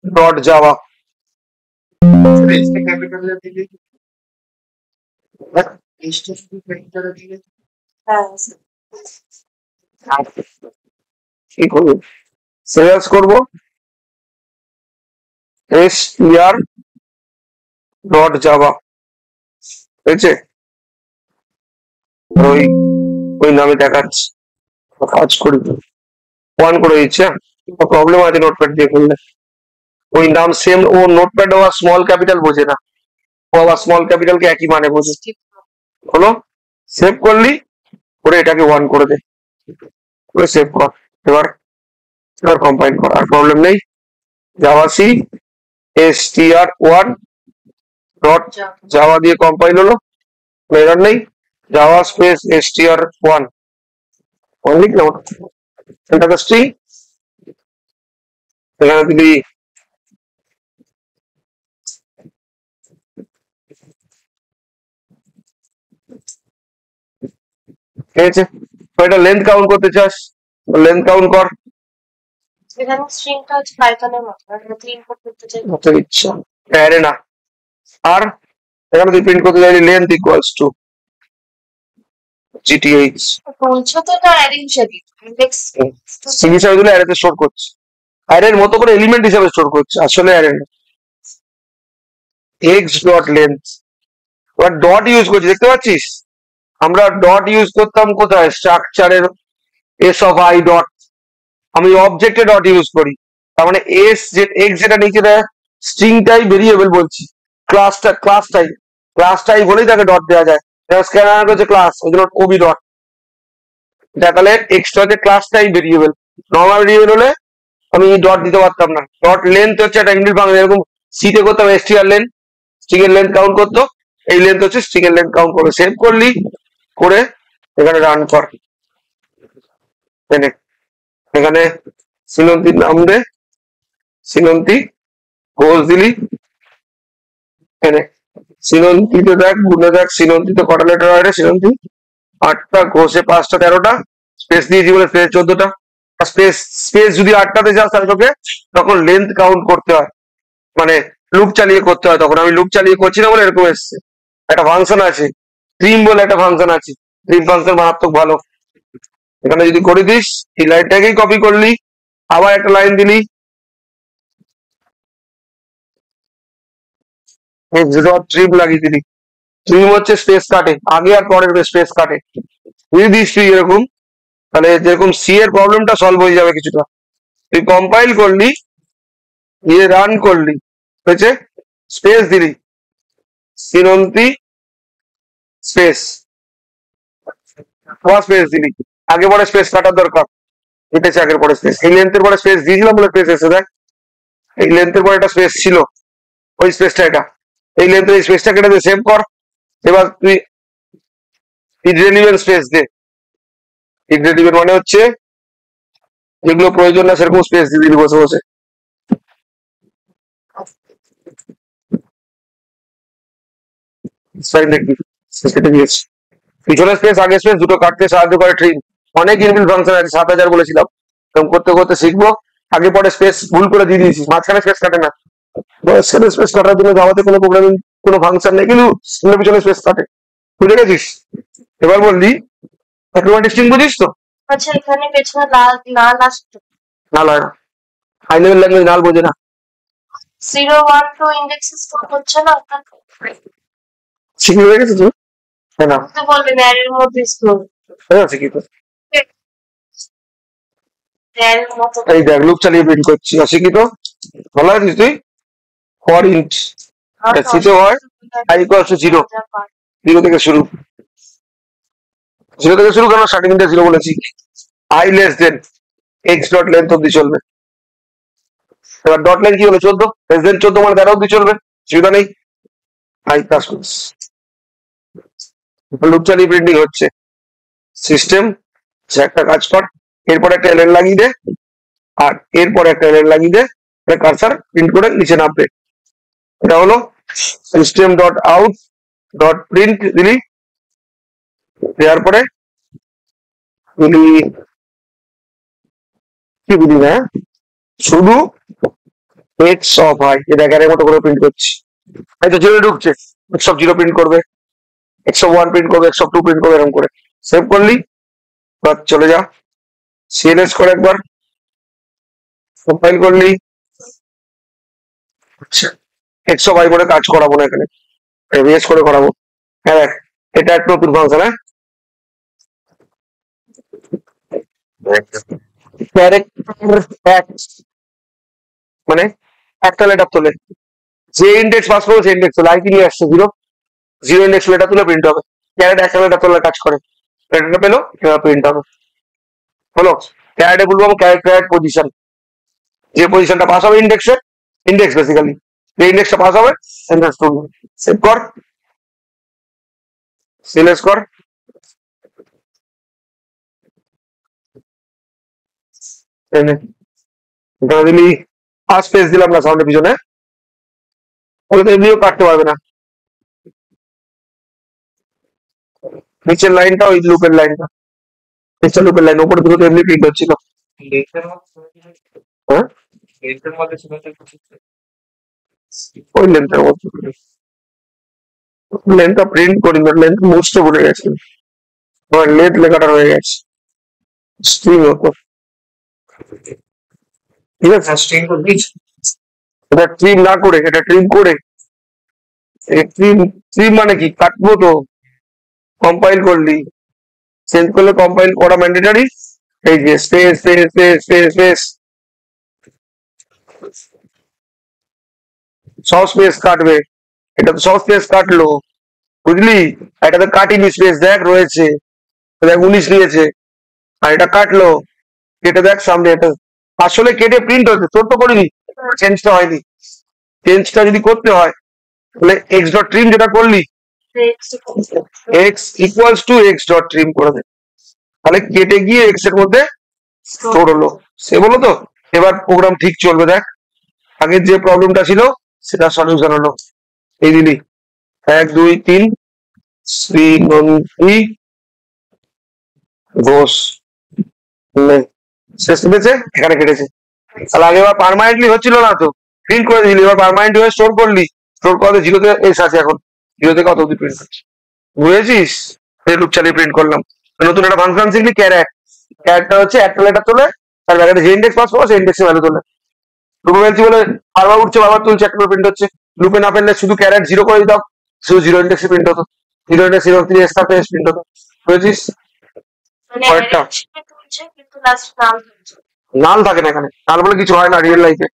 ডট জাভা। কি করবো, সেভ অ্যাজ করবো str ডট জাভা, হয়েছে? ওই ওই নামে দেখাচ্ছি, কাজ করি ওয়ান করে দিচ্ছে, প্রবলেম আছে নোটপ্যাড দিয়ে করলে। ওই নাম সেম, ও নোটপ্যাড ও স্মল ক্যাপিটাল বোঝে না, ও আবার স্মল ক্যাপিটালকে একই মানে বোঝে। হলো, সেভ করলি, করে এটাকে ওয়ান করে দে, করে সেভ কর। এবার এবার কম্পাইল কর, আর প্রবলেম নেই। Javac str one dot Java দিয়ে কম্পাইল হলো, এরর নেই। Java space str one, one লিখলাম, এন্টার দ্য স্ট্রিং, এখানে দিবি ঠিক আছে। এটা লেন্থ কাউন্ট করতে চাস, লেন্থ কাউন্ট কর, এখানে স্ট্রিংটা হচ্ছে পাইথনের মতো, আমি ইম্পোর্ট করতে চাই। তোর ইচ্ছা, অ্যারে না। আর এখানে তুই প্রিন্ট করতে চাইলি লেন্থ ইকুয়ালস টু gth, বলছো তো এটা অ্যারে হিসেবে ইন্ডেক্স স্ট্রিং হিসাবে দিলে অ্যারেতে স্টোর করছে, অ্যারের মতো করে এলিমেন্ট হিসাবে স্টোর করছে, আসলে অ্যারে না। x ডট লেন্থ, এবার ডট ইউজ করছি, দেখতে পাচ্ছিস? আমরা ডট ইউজ করতাম কোথায়, স্ট্রাকচারের এস অফ আই ডট, আমি অবজেক্টে ডট ইউজ করি, তার মানে এস যে এক্স যেটা নিচে দেয়, স্ট্রিংটাই ভেরিয়েবল বলছি, ক্লাসটাই বলেই তাকে ডট দেওয়া যায়। স্ক্যানার হচ্ছে ক্লাস, ওই জন্য ওবি ডট, দেখালে এক্সট্রা হচ্ছে ক্লাসটাই ভেরিয়েবল। নর্মাল ভেরিয়েবল হলে আমি ডট দিতে পারতাম না। ডট লেন্থ হচ্ছে একটা ইউনিট ফাংশন, এরকম সিতে করতাম str লেন্থ, স্ট্রিং এর লেন্থ কাউন্ট করতো, এই লেন্থ হচ্ছে স্ট্রিং এর লেন্থ কাউন্ট করে। সেভ করলি, করে এখানে রান কর, এখানে সিনন্তির নাম দে, সিনন্তি ঘোষ দিলি, এখানে সিনন্তিতে দেখ, গুনে দেখ সিনন্তিতে কটা লেটার হয় রে, সিনন্তি 8টা, ঘোষে 5টা 13টা, স্পেস দিয়েছি বলে স্পেস 14টা। স্পেস স্পেস যদি 8টাতে যাস তাহলে তোকে তখন লেন্থ কাউন্ট করতে হয়, মানে লুপ চালিয়ে করতে হয়। তখন আমি লুপ চালিয়ে করছি না বলে এরকম এসছে। একটা ফাংশন আছে ট্রিম বলে, একটা ফাংশন আছে, ট্রিম ফাংশন মারাত্মক ভালো। এখানে যদি করে দিস, এই লাইনটাকেই কপি করলি, আবার একটা লাইন দিলি, ট্রিম লাগিয়ে দিলি, ট্রিম হচ্ছে স্পেস কাটে, আগে আর পরের স্পেস কাটে। যদি দিস তুই এরকম, তাহলে যেরকম সি এর প্রবলেমটা সলভ হয়ে যাবে কিছুটা। তুই কম্পাইল করলি, দিয়ে রান করলি, হয়েছে, স্পেস দিলি, সিনন্তি স্পেস, আবার স্পেস দিলি, আগে পরে স্পেস কাটার দরকার, এটেছে আগের পরে স্পেস, এই লেন্থের পরে স্পেস দিয়েছিলাম বলে স্পেস এসে দেখ, এই লেন্থের পরে একটা স্পেস ছিল, ওই স্পেসটা এটা, এই লেন্থের এই স্পেসটা কেটে দিয়ে সেভ কর। এবার তুই ইররেলিভেন্ট স্পেস দে, ইররেলিভেন্ট মানে হচ্ছে যেগুলো প্রয়োজন না সেরকম স্পেস দিয়ে দিলি বসে বসে। পিছনে স্পেস আগে স্পেস দুটো কাটতে সাহায্য করে ট্রিম, অনেক ইনবিল্ট ফাংশন আছে, 7000 বলেছিলাম, এরকম করতে করতে শিখবো। আগে পরে স্পেস ভুল করে দিয়ে দিয়েছি, মাঝখানে স্পেস কাটে না, মাঝখানে স্পেস কাটার জন্য জাভাতে কোনো প্রোগ্রামিং কোনো ফাংশন নেই, কিন্তু পিছনে স্পেস কাটে, বুঝে গেছিস? এবার বললি অ্যাক্রোব্যাটিক স্ট্রিং বুঝিস তো? আচ্ছা, এখানে পেছনে লাল লাল আসতো, নাল হয় না, হাই লেভেল ল্যাঙ্গুয়েজ নাল বোঝে না। 0 1 2 ইন্ডেক্স স্টোর হচ্ছে না, শিখে হয়ে গেছে তো? হ্যাঁ না, তো বলবেন অ্যারের মধ্যে স্টোর, হয়ে আছে কি তো? অ্যারের মতো। এই দেখ লুপ চালিয়ে প্রিন্ট করছি, শিখি তো, ভালো আছিস তুই? ফর ইন্ট সিতে হয় i ইকুয়ালস টু 0, 0 থেকে শুরু, 0 থেকে শুরু, কারণ স্টার্টিং টা 0 বলেছি। i less than x dot length অব্দি চলবে। এবার ডট লেন্থ কি হলো 14, লেস দেন 14 মানে 13 অব্দি চলবে, অসুবিধা নেই। আই প্লাস প্লাস লুপ চালিয়ে প্রিন্টিং হচ্ছে সিস্টেম। একটা কাজ কর, এরপর একটা এলএন লাগিয়ে দে, আর এরপর একটা এলএন লাগিয়ে দে, কারসার প্রিন্ট করে নিচে নামবে। এটা হলো system dot out dot print দিলি, দেওয়ার পরে দিলি কি বুঝি না, শুধু এক্স অফ হয়, এটা এর মতো করে প্রিন্ট করছি। এই তো জিরো ঢুকছে, এক্স অফ জিরো প্রিন্ট করবে, এক্স অফ ওয়ান প্রিন্ট করবে, এক্স অফ টু প্রিন্ট করবে, এরকম করে সেভ করলি। এবার চলে যা সিএলএস করে একবার কম্পাইল করলি। আচ্ছা, এক্স অফ আই করে কাজ করাবো না এখানে, রিএস করে করাবো। হ্যাঁ দেখ, এটা একটা নতুন ফাংশন। হ্যাঁ, ক্যারেক্টার এক মানে একটা লেটার তোলে, যে ইন্ডেক্স পাস করবে সেই ইন্ডেক্স তোলে। আইপি নিয়ে আসছে জিরো, জিরো ইন্ডেক্স লেটার তুলে প্রিন্ট হবে। ক্যারেট একটা লেটার তোলার কাজ করে, লেটারটা পেলো প্রিন্ট হবে। হলো ক্যারেটে বলবো ক্যারেট ক্যারেট পজিশন, যে পজিশনটা পাস হবে ইন্ডেক্সে, ইন্ডেক্স বেসিক্যালি যে ইন্ডেক্সটা পাস হবে ইন্ডেক্স তুলবে। সেভ কর, সিলেক্ট কর, দিলি ফার্স্ট পেজ দিলাম না সাউন্ডের পিছনে, তাহলে তো এমনিও কাটতে পারবে না। নিচের লাইনটা ওই লুপের লাইনটা, নিচের লুপের লাইন, উপরে দুটো তো এমনি প্রিন্ট হচ্ছিল। হ্যাঁ ওই লেন্থের মধ্যে, লেন্থটা প্রিন্ট করি না, লেন্থ মুছতে ভুলে গেছি, আমার লেন্থ লেখাটা হয়ে গেছে স্ট্রিং হতো। ঠিক আছে, এটা ট্রিম না করে, এটা ট্রিম করে, ট্রিম ট্রিম মানে কি কাটবো তো, কম্পাইল করলি, চেঞ্জ করলে কম্পাইল করা ম্যান্ডেটরি। এই যে space space space space space, সব স্পেস কাটবে, এটা তো সব স্পেস কাটলো, বুঝলি? এটা তো কাটিনি স্পেস, দেখ রয়েছে, দেখ 19 নিয়েছে, আর এটা কাটলো, কেটে দেখ সামনে, এটা আসলে কেটে প্রিন্ট হচ্ছে, তোর তো করিনি, চেঞ্জটা হয়নি। চেঞ্জটা যদি করতে হয় তাহলে এক্স ডট ট্রিম যেটা করলি, x equals to X dot trim করে দে, তাহলে কেটে গিয়ে এক্স এর মধ্যে স্টোর হলো। সে বলো তো এবার প্রোগ্রাম ঠিক চলবে। দেখ আগের যে প্রবলেমটা ছিল সেটা সলিউশন হলো। এই দিলি 1 2 3 শ্রীনন্দী ঘোষ, শেষ পেয়েছে, এখানে কেটেছে। তাহলে আগে এবার পার্মানেন্টলি হচ্ছিল না তো, প্রিন্ট করে দিলি, এবার পার্মানেন্টলি হয়ে স্টোর করলি, স্টোর করতে জিরোতে এস আছে, এখন জিরো থেকে কত অব্দি প্রিন্ট হচ্ছে, বুঝেছিস? লুপ চালিয়ে প্রিন্ট করলাম। নতুন একটা ফাংশন শিখলি ক্যারেট, ক্যারেটটা হচ্ছে একটা লেটার তোলে, তার ব্যাকেটে যে ইন্ডেক্স পাস করবো সেই ইন্ডেক্সে ভ্যালু তোলে। লুপে ফেলছি বলে বারবার উঠছে, বারবার তুলছে, একটা করে প্রিন্ট হচ্ছে। লুপে না ফেললে শুধু ক্যারেট জিরো করে দিতাম, শুধু জিরো ইন্ডেক্সে প্রিন্ট হতো, zero index zero three extra page print হতো, বুঝেছিস? পরেরটা নাল থাকে না এখানে, নাল বলে কিছু হয় না রিয়েল লাইফে,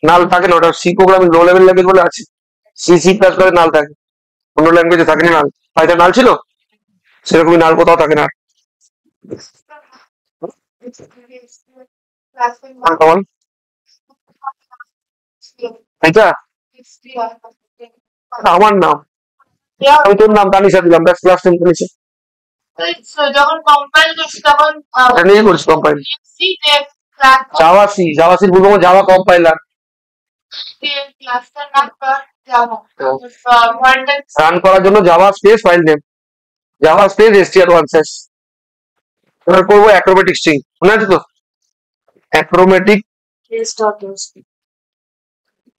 নাল থাকে না, ওটা C programming low level language বলে আছে, C C plus plus null থাকে, অন্য ল্যাঙ্গুয়েজে থাকে না নাল। পাইথন নাল ছিল, সেরকমই নাল কোথাও থাকে না। বল এটা আমার নাম, আমি তোর নাম তানিশা দিলাম, ব্যাস ক্লাস টেন তানিশা। যখন কম্পাইল করছি তখন নিয়ে করিস কম্পাইল, জাভা সি, জাভা সির বলবো জাভা কম্পাইলার, রান করার জন্য Java space file name, Java space str1 শেষ। এবার করবো অ্যাক্রোমেটিক স্ট্রিং, মনে আছে তো? Achromatic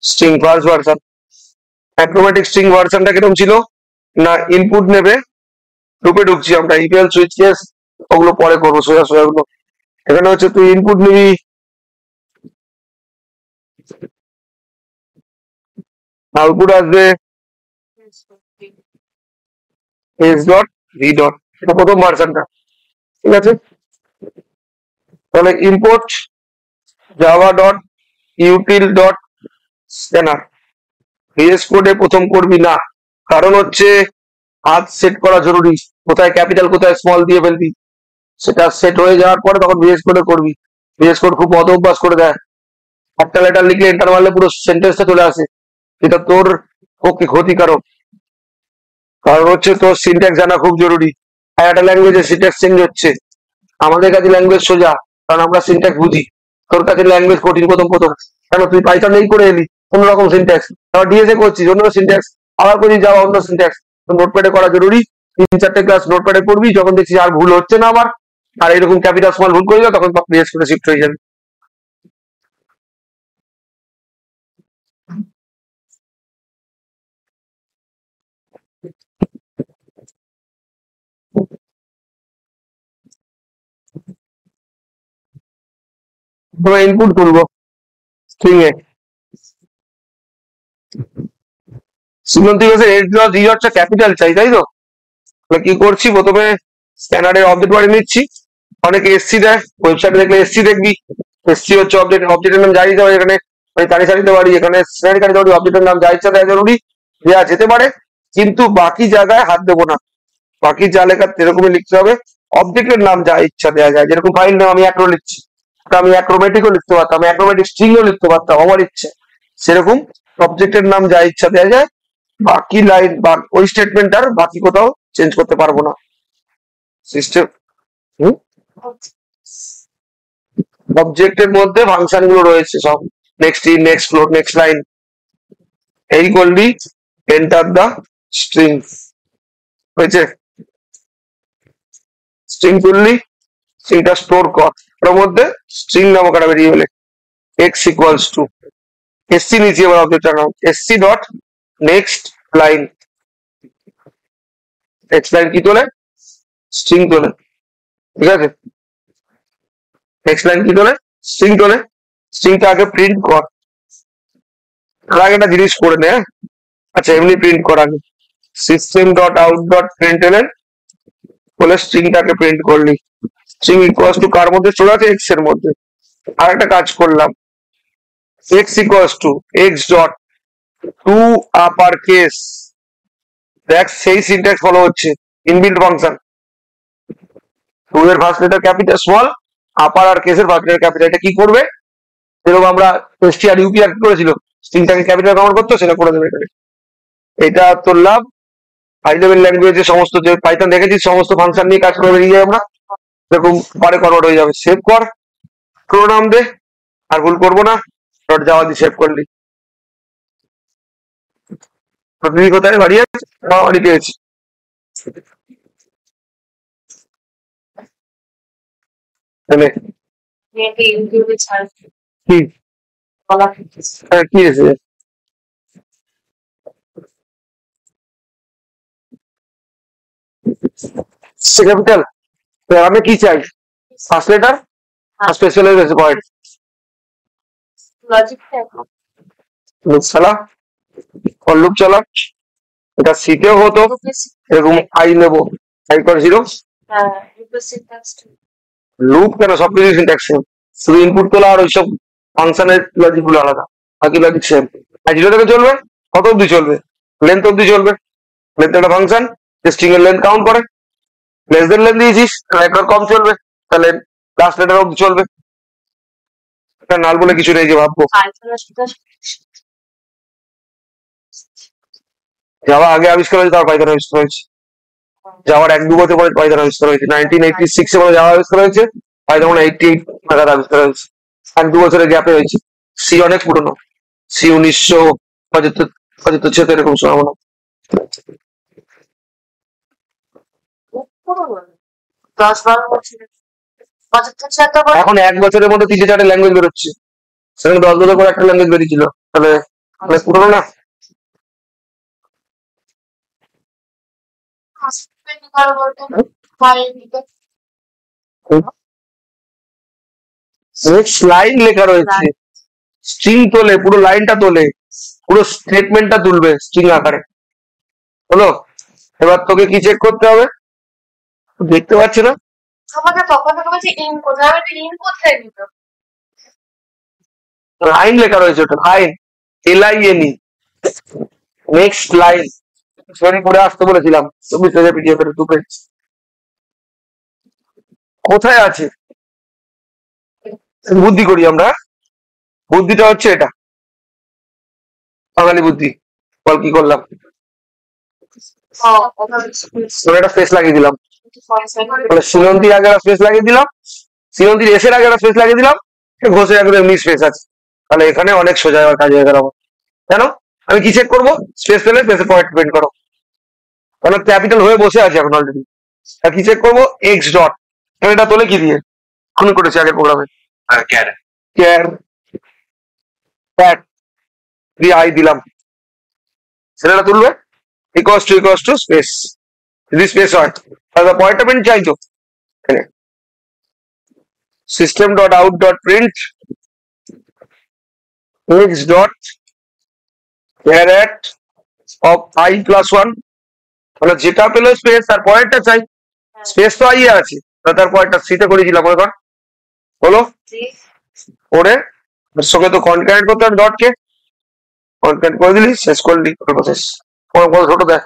string first version. Achromatic string ভার্সনটা কিরকম ছিল না, ইনপুট নেবে, লুপে ঢুকছি আমরা, ইকুয়াল সুইচ কেস ওগুলো পরে করবো, সোজা সোজা গুলো। এখানে হচ্ছে তুই ইনপুট নিবি, আউটপুট আসবে এস ডট ভি ডট, এটা প্রথম ভার্সনটা, ঠিক আছে? তাহলে import Java dot util dot scanner, VS কোডে প্রথম করবি না, কারণ হচ্ছে হাত সেট করা জরুরি, কোথায় ক্যাপিটাল কোথায় স্মল দিয়ে ফেলবি, সেটা সেট হয়ে যাওয়ার পরে তখন ভিএস কোডে করবি। ভিএস কোড খুব বদ অভ্যাস করে দেয়, একটা লেটার লিখলে এন্টার মারলে পুরো সেন্টেন্সটা চলে আসে, এটা তোর পক্ষে ক্ষতিকারক। কারণ হচ্ছে তোর সিনট্যাক্স জানা খুব জরুরি। আর একটা ল্যাঙ্গুয়েজের সিনট্যাক্স চেঞ্জ হচ্ছে। আমাদের কাছে ল্যাঙ্গুয়েজ সোজা, কারণ আমরা সিনট্যাক্স বুঝি। তোর কাছে ল্যাঙ্গুয়েজ কঠিন প্রথম প্রথম, কেন তুই পাইথন এই করে এলি অন্যরকম সিনট্যাক্স, আবার ডিএসএ করছিস অন্য সিনট্যাক্স, আবার করছিস যাওয়া অন্য সিনট্যাক্স। নোটপ্যাডে করা জরুরি। 3-4টে ক্লাস নোটপ্যাডে করবি, যখন দেখছিস আর ভুল হচ্ছে না আবার, আর এরকম ক্যাপিটাল স্মল ভুল করে যাও, তখন ডিএস করে শিফট হয়ে যাবে। ইনপুট তুলবো স্ট্রিং এ। শ্রীমন্তী বলছে ক্যাপিটাল চাই, তাই তো? তাহলে কি করছি, প্রথমে স্ক্যানারের অবজেক্ট বাড়ি নিচ্ছি। অনেকে এসসি দেয়, ওয়েবসাইটে দেখলে এসসি দেখবি। এসসি হচ্ছে অবজেক্ট, অবজেক্টের নাম যাই দিতে পারি এখানে, আমি তারি দিতে পারি, এখানে স্ক্যানারি দিতে পারি, অবজেক্টের নাম যা ইচ্ছা দেওয়া জরুরি, দেওয়া যেতে পারে। কিন্তু বাকি জায়গায় হাত দেবো না, বাকি যা লেখা সেরকমই লিখতে হবে। অবজেক্টের নাম যা ইচ্ছা দেওয়া যায়, যেরকম ফাইল নাম আমি অ্যাক্রো লিখছি, আমি অ্যাক্রোমেটিকও লিখতে পারতাম, অ্যাক্রোমেটিক স্ট্রিংও লিখতে পারতাম আমার ইচ্ছে। সেরকম অবজেক্টের নাম যা ইচ্ছা দেওয়া যায়, বাকি লাইন বা ওই স্টেটমেন্ট আর বাকি কোথাও চেঞ্জ করতে পারবো না। সিস্টেম অবজেক্টের মধ্যে ফাংশন গুলো রয়েছে সব, next int, next float, next line. এই করলি এন্টার দা স্ট্রিং, হয়েছে? স্ট্রিং তুললি, স্ট্রিংটা স্টোর কর, ওর মধ্যে স্ট্রিং নামক একটা ভেরিয়েবলে এক্স ইকুয়ালস টু এসসি নিচে, এবার অবজেক্টটার নাম SC dot next line. Next line কি তোলে? স্ট্রিং তোলে, ঠিক আছে? নেক্সট লাইন কি তোলে? স্ট্রিং তোলে। স্ট্রিংটা আগে প্রিন্ট কর, তার আগে একটা জিনিস করে নে। আচ্ছা এমনি প্রিন্ট কর আগে, system dot out dot print এলেন বলে স্ট্রিংটাকে প্রিন্ট করলি। স্ট্রিং ইকুয়ালস টু কার মধ্যে চলে আছে? এক্স এর মধ্যে। আর একটা কাজ করলাম, X equals to X dot to upper case. দেখ সেই সিনট্যাক্স ফলো হচ্ছে, ইনবিল্ট ফাংশন। টু এর first letter capital small, upper আর কেসের ফার্স্ট লেটার ক্যাপিটাল। এটা কি করবে? যেরকম আমরা এসটি আর ইউপি আর করেছিল, স্ট্রিংটাকে ক্যাপিটাল কভার করতো, সেটা করে দেবে এখানে। এটা তোর লাভ। হাই লেভেল ল্যাঙ্গুয়েজে সমস্ত যে পাইথন দেখেছিস সমস্ত ফাংশন নিয়ে কাজ করে বেরিয়ে যাই আমরা, এরকম পারে কনভার্ট হয়ে যাবে। সেভ কর, পুরো নাম দে, আর ভুল করবো না, ডট যাওয়া দিয়ে সেভ করলি। প্রতিদিন কোথায় বাড়ি আছে? বাড়ি পেয়েছি। ইউটিউবে ছাড় কি বলা কি এসে ক্যাপিটাল? আমি কি চাই? ফার্স্ট লেটার আর স্পেশাল পয়েন্ট। লজিক লুপ চালা, ফর লুপ চালা। এটা সিতেও হতো, এরকম আই নেবো, আই কর 0। লুপ কেন, সবকিছু সিনট্যাক্স সেম, শুধু ইনপুট তোলা আর ওইসব ফাংশনের লজিক গুলো আলাদা, বাকি লজিক সেম। আর 0 থেকে চলবে, কত অব্দি চলবে? লেন্থ অব্দি চলবে। লেন্থ একটা ফাংশন, স্ট্রিং এর লেন্থ কাউন্ট করে। লেস দেন লেন্থ দিয়েছিস, একবার কম চলবে, তাহলে লাস্ট লেটার অব্দি চলবে। এটা নাল বলে কিছু নেই যে ভাববো। জাভা আগে আবিষ্কার হয়েছে, তার পাইথন আবিষ্কার হয়েছে। যাওয়ার 1-2 বছর পরে পাইথন আবিষ্কার হয়েছে। 1986 এ যাওয়া আবিষ্কার হয়েছে, পাইথন 88 নাগাদ আবিষ্কার হয়েছে। 1-2 বছরের গ্যাপে হয়েছে। সি অনেক পুরনো, সি 1975 এরকম শোনা মনে হয়। 10-12 বছর। এখন 1 বছরের মধ্যে 3-4টে ল্যাঙ্গুয়েজ বেরোচ্ছে, সেখানে 10 বছর পরে একটা ল্যাঙ্গুয়েজ বেরিয়েছিল, তাহলে অনেক পুরনো না? লাইন লেখা রয়েছে, স্ট্রিং তোলে, পুরো লাইনটা তোলে, পুরো স্টেটমেন্টটা তুলবে স্ট্রিং আকারে। হলো, এবার তোকে কি চেক করতে হবে? দেখতে পাচ্ছি না, আমাকে তখন বলছে ইন কোথায়, আমি ইন কোথায় নিব? লাইন লেখা রয়েছে, ওটা line, LINE, next line. Sorry করে আসতে বলেছিলাম, 24 পেজের পিডিএফ এর 2 পেজ। কোথায় আছে? বুদ্ধি করি আমরা, বুদ্ধিটা হচ্ছে এটা, বাঙালি বুদ্ধি। বল কি করলাম? একটা স্পেস লাগিয়ে দিলাম, তাহলে শ্রীমন্তীর আগে একটা স্পেস লাগিয়ে দিলাম, শ্রীমন্তীর এসের আগে একটা স্পেস লাগিয়ে দিলাম, ঘোষের আগে এমনি স্পেস আছে, তাহলে এখানে অনেক সোজা কাজ হয়ে গেল আমার। কেন আমি কি চেক করবো? স্পেস পেলে স্পেসের পয়েন্ট প্রিন্ট করো, কারণ ক্যাপিটাল হয়ে বসে আছে এখন অলরেডি। আর কি চেক করবো? এক্স ডট, এটা তোলে কি দিয়ে খুন করেছে আগের প্রোগ্রামে, ক্যার প্যাট দিয়ে আই দিলাম, সেটা তুলবে ইকুয়াস টু স্পেস, যদি স্পেস হয় তাহলে পয়েন্টটা প্রিন্ট চাই তো, system dot out dot print x dot caret of i plus one, তাহলে যেটা পেলো স্পেস তার পয়েন্টটা চাই, স্পেস তো আই আছে, তার পয়েন্টটা সিতে করেছিলাম মনে কর, হলো করে এর সঙ্গে তো কনক্যারেন্ট করতে হবে ডট কে, কনক্যারেন্ট করে দিলি, শেষ করলি, শেষ। কত ছোট দেখ,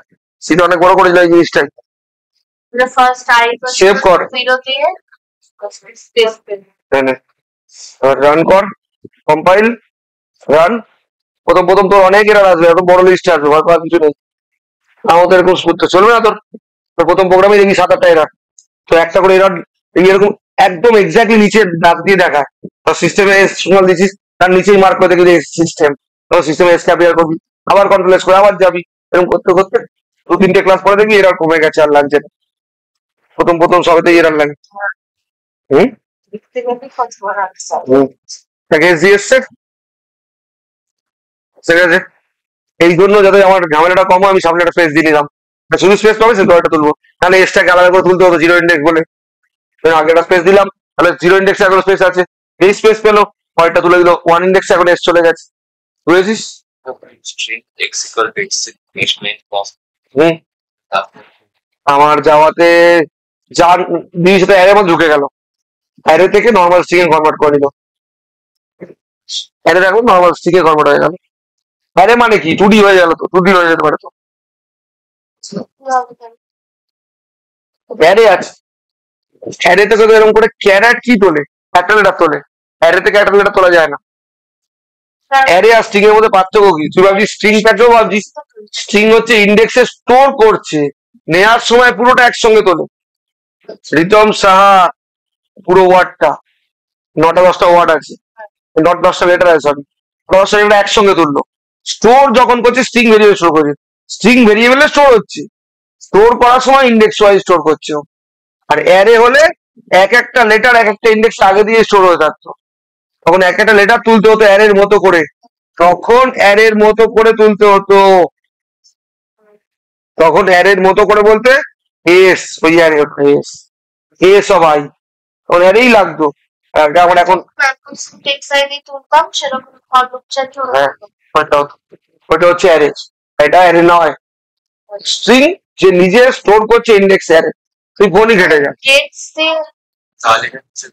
সিতে অনেক বড় করে দিলাম এই জিনিসটাই, সেভ কর, রান কর, কম্পাইল, রান। প্রথম প্রথম তোর অনেক এরার আসবে, এত বড় লিস্ট আসবে, ভয় পাওয়ার কিছু নেই, আমাদের এরকম করতে চলবে না তোর, প্রথম প্রোগ্রামে দেখি 7-8টা এরার, তো একটা করে এরার এরকম একদম এক্স্যাক্টলি নিচে দাগ দিয়ে দেখায়, সিস্টেমে সিগন্যাল দিচ্ছিস তার নিচেই মার্ক করে দেখবি সিস্টেম, তো সিস্টেমে এস ক্যাপিটাল করবি, আবার কন্ট্রোল এস করে আবার যাবি, এরকম করতে করতে 2-3টে ক্লাস পরে দেখবি এরার কমে গেছে, আর লাগছে না, প্রথম প্রথম সবেতেই এরার লাগে। হুম এসছে ঠিক আছে, এই জন্য যাতে আমার ঝামেলাটা কম হয় আমি সামনে একটা স্পেস দিয়ে নিলাম, শুধু স্পেস পাবে সে একটা তুলবো, তাহলে এসটাকে আলাদা করে তুলতে হতো জিরো ইন্ডেক্স বলে, আগে একটা স্পেস দিলাম, তাহলে জিরো ইন্ডেক্স এখন স্পেস আছে, এই স্পেস পেলো, পরেরটা তুলে দিল, ওয়ান ইন্ডেক্স এখন এস চলে গেছে, বুঝেছিস? আমার যাওয়াতে যার জিনিস সাথে অ্যারে মধ্যে ঢুকে গেল, অ্যারে থেকে নর্মাল স্ট্রিং এ কনভার্ট করে নিল, অ্যারে দেখো নর্মাল স্ট্রিং এ কনভার্ট হয়ে গেল, অ্যারে মানে কি 2D হয়ে গেল, তো 2D হয়ে যেতে পারে তো, অ্যারে আছে, অ্যারে থেকে তো এরকম করে ক্যারেট কি তোলে, একটা লেটার তোলে, অ্যারে থেকে একটা লেটার তোলা যায় না, অ্যারে আর স্ট্রিং এর মধ্যে পার্থক্য কি? তুই ভাবছিস স্ট্রিংটাকেও ভাবছিস, স্ট্রিং হচ্ছে ইন্ডেক্সে স্টোর করছে, নেয়ার সময় পুরোটা একসঙ্গে তোলে, রিতম সাহা পুরো ওয়ার্ডটা 9টা-10টা ওয়ার্ড আছে, 10টা লেটার আছে, সরি 10টা লেটার একসঙ্গে তুললো, স্টোর যখন করছে স্ট্রিং ভেরিয়েবল স্টোর করছে, স্ট্রিং ভেরিয়েবলে স্টোর হচ্ছে, স্টোর করার সময় ইন্ডেক্স ওয়াইজ স্টোর করছে, আর অ্যারে হলে এক একটা লেটার এক একটা ইন্ডেক্স আগে দিয়ে স্টোর হয়ে থাকতো, তখন এক একটা লেটার তুলতে হতো অ্যারের মতো করে, তখন অ্যারের মতো করে তুলতে হতো, তখন অ্যারের মতো করে বলতে এস, ওই অ্যারে হতো এস, এস অফ আই, তখন অ্যারেই লাগতো, আমার এখন হ্যাঁ ওটা হচ্ছে অ্যারে, এটা অ্যারে নয়, স্ট্রিং যে নিজে স্টোর করছে ইন্ডেক্স অ্যারে, তুই ফোনই ঘেটে যা,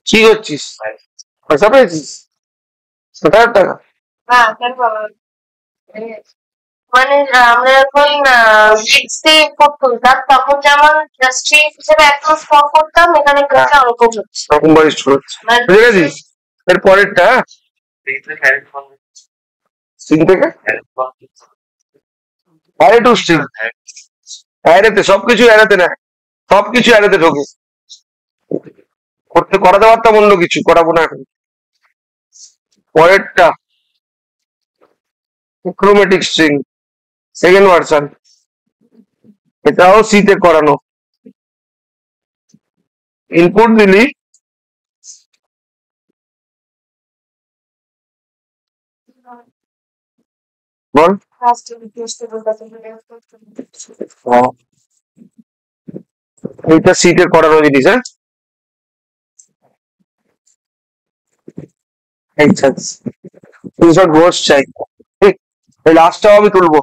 কি করছিস, পয়সা পেয়েছিস 7,000 টাকা, মানে আমরা যখন সিক্সটি তুলতাম তখন যেমন স্ট্রিং হিসেবে একদম স্টক করতাম, এখানে কিন্তু ওরকম হচ্ছে, রকম ভাবে স্টোর হচ্ছে, বুঝে গেছিস? এর পরেরটা স্ট্রিং থেকে অ্যারে টু স্ট্রিং, অ্যারেতে সবকিছু অ্যারেতে না, সবকিছু অ্যারেতে ঢোকে, করাতে পারতাম অন্য কিছু, করাবো না এখন। পরেরটা ক্রোমেটিক স্ট্রিং সেকেন্ড ভার্সন, এটাও সিতে করানো, ইনপুট দিলি বল, এইটা সিতে করানো জিনিস, হ্যাঁ ঘোষ চাই, ঠিক এই লাস্টটাও আমি তুলবো,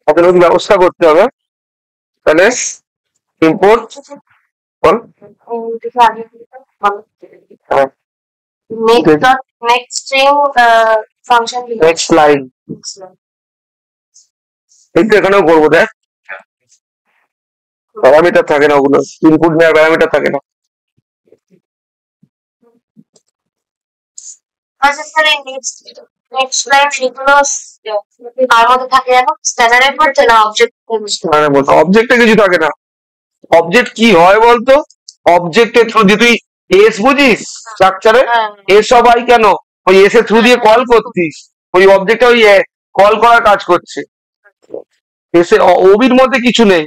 তাদের ব্যবস্থা করতে হবে, তাহলে ইম্পোর্ট বল, নেক্সট লাইন, এই তো এখানেও করবো, দেখ প্যারামিটার থাকে না, ওগুলো ইনপুট নেওয়ার প্যারামিটার থাকে না, আচ্ছা স্যার এই নেক্সট লাইন এগুলো তার মধ্যে থাকে জানো স্ক্যানারের মধ্যে না অবজেক্ট অবজেক্টে কিছু থাকে না। অবজেক্ট কি হয় বলতো, অবজেক্টের থ্রু দিয়ে তুই এস বুঝিস স্ট্রাকচারে, এস অফ আই কেন, ওই এস এর থ্রু দিয়ে কল করতিস, ওই অবজেক্টটা ওই কল করার কাজ করছে। এস এ ওবির মধ্যে কিছু নেই,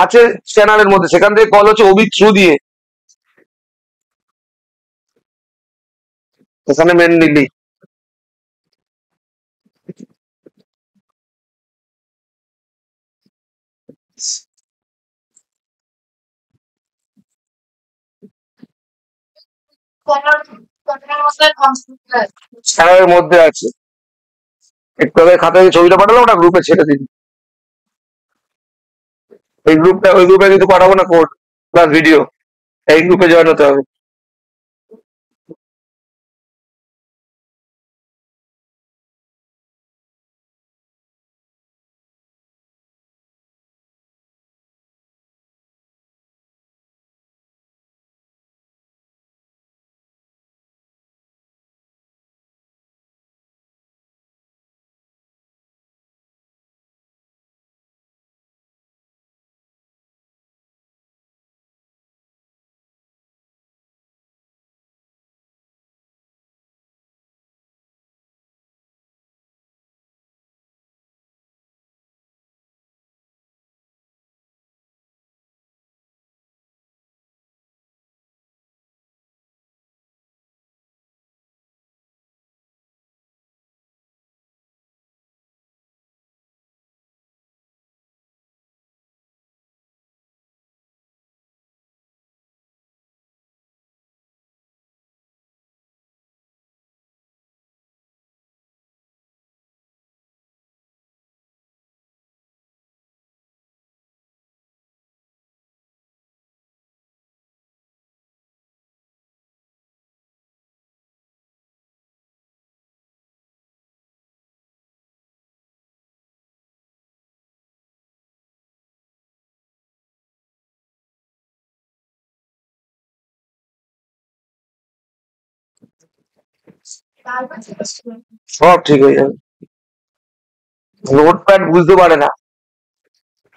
আছে স্ক্যানারের মধ্যে, সেখান থেকে কল হচ্ছে ওবির থ্রু দিয়ে, এখানে মেনলি স্ক্যানারের মধ্যে আছে। একটু আগে খাতায় ছবিটা পাঠালাম, ওটা গ্রুপে ছেড়ে দিন। ওই গ্রুপে কিন্তু পাঠাবো না কোড প্লাস ভিডিও, এই গ্রুপে জয়েন হতে হবে। সব ঠিক হয়ে যাবে। নোটপ্যাড বুঝতে পারে না,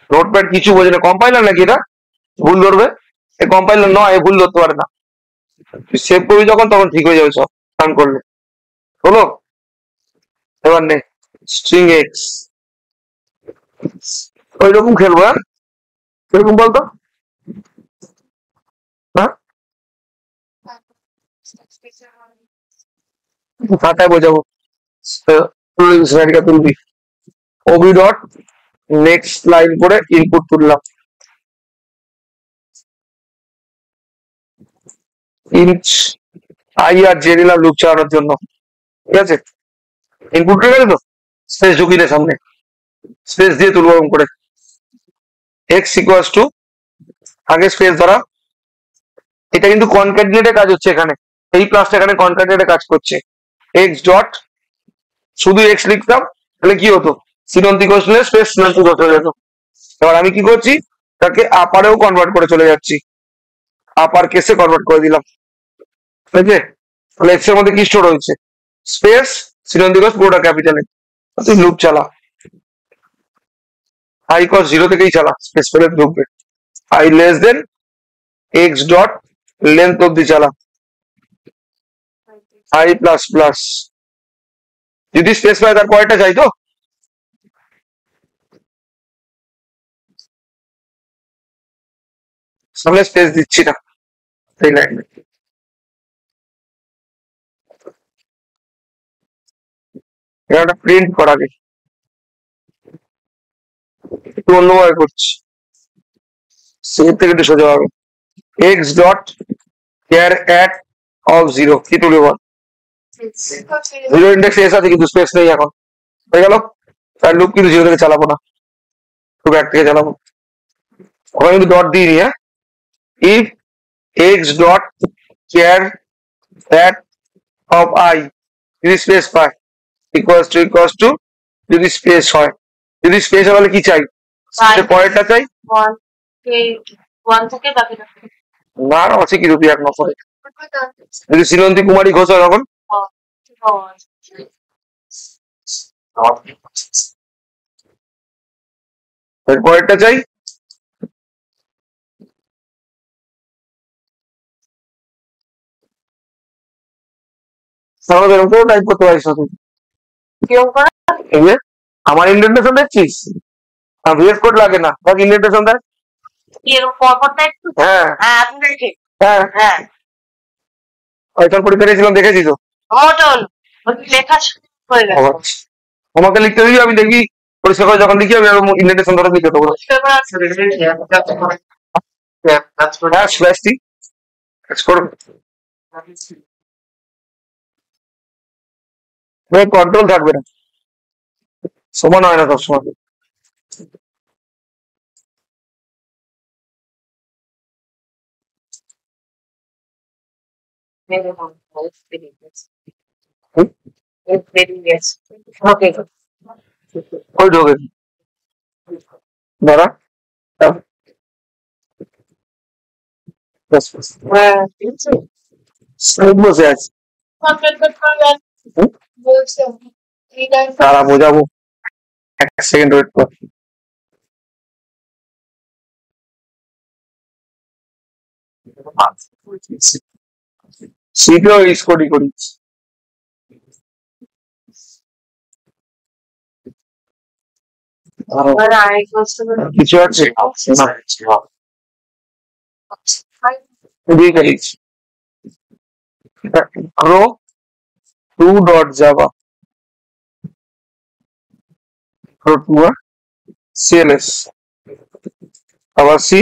নোটপ্যাড কিছু বোঝে না, কম্পাইলার নাকি এটা ভুল ধরবে, এ কম্পাইলার নয়, এ ভুল ধরতে পারে না। তুই সেভ করবি যখন তখন ঠিক হয়ে যাবে সব রান করলে। হলো, এবার নে স্ট্রিং এক্স, ওই রকম খেলবো। হ্যাঁ কিরকম বলতো, হ্যাঁ খাতায় বোঝাবো, স্লাইডটা তুলবি, ওবি ডট নেক্সট লাইন করে ইনপুট তুললাম, ইঞ্চ আই আর জে দিলাম লুপ চালানোর জন্য, ঠিক আছে। ইনপুট হয়ে গেছে তো, স্পেস ঢুকি না সামনে, স্পেস দিয়ে তুলবো ওরকম করে, এক্স ইকুয়ালস টু, আগে স্পেস ধরা, এটা কিন্তু কনক্যাটিনেটে কাজ হচ্ছে এখানে, এই প্লাসটা এখানে কনক্যাটিনেটে কাজ করছে। এক্স ডট, শুধু এক্স লিখতাম তাহলে কি হতো, সিনন্তি কোশ্চেনে স্পেস সিনন্তি কোশ্চেন হয়ে যেত। এবার আমি কি করছি, তাকে আপারেও কনভার্ট করে চলে যাচ্ছি, আপার কেসে কনভার্ট করে দিলাম, ঠিক আছে। তাহলে এক্স এর মধ্যে কি স্টোর হয়েছে, স্পেস সিনন্তি কোশ পুরোটা ক্যাপিটালে, তুই লুপ চালা, আই কস 0 থেকেই চালা, স্পেস পেলে ঢুকবে, I less than x dot length অব্দি চালা, আই প্লাস প্লাস, যদি স্পেস পায় তার পরেরটা চাই তো, সামনে স্পেস দিচ্ছি না এই লাইনে। এটা প্রিন্ট করাকে একটু অন্যভাবে করছি, সে থেকে একটু সোজা হবে, x dot care at of 0 কি তুলে বল, 0 ইন্ডেক্স এস আছে কিন্তু স্পেস নেই এখন, হয়ে গেল। তার লুপ কিন্তু 0 থেকে চালাবো না, লুপ 1 থেকে চালাবো, ওখানে কিন্তু ডট দিইনি। হ্যাঁ, if x dot care at of I, যদি স্পেস পায় ইকুয়ালস টু, যদি স্পেস হয়, যদি স্পেস হয় তাহলে কি চাই, পরেরটা চাই, না আছে কি রুপি 1 নম্বরে, যদি শ্রীলন্তি কুমারী ঘোষ হয় তখন পরেরটা চাই। তাহলে এরকম করে টাইপ করতে পারিস না তুই। কিরকম করে? এই যে আমার ইন্ডেন্টেশন দেখছিস, ভিএস কোড লাগে না, দেখ ইন্ডেন্টেশন দেখ। এরকম পরপর টাইপ? হ্যাঁ হ্যাঁ, আপনি দেখি। হ্যাঁ হ্যাঁ, ওইটার পরীক্ষা দিয়েছিলাম, দেখেছি তো। মোটন লেখা শুরু হয়ে গেছে। আমাকে লিখতে দিবি, আমি দেখবি পরিষ্কার করে যখন লিখি আমি ইন্ডেন্টেশন ধরে লিখে দেবো। হ্যাঁ স্ল্যাশটি কন্ট্রোল থাকবে না, সমান হয় না সবসময়। ওই ঢোকে দাঁড়া, বসে আছে, তারা বোঝাবো, এক সেকেন্ড ওয়েট কর। শীঘ্র স্কোডি করিস, কিছু আছে গ্রো 2.java গ্রো 2 CLS আবার সি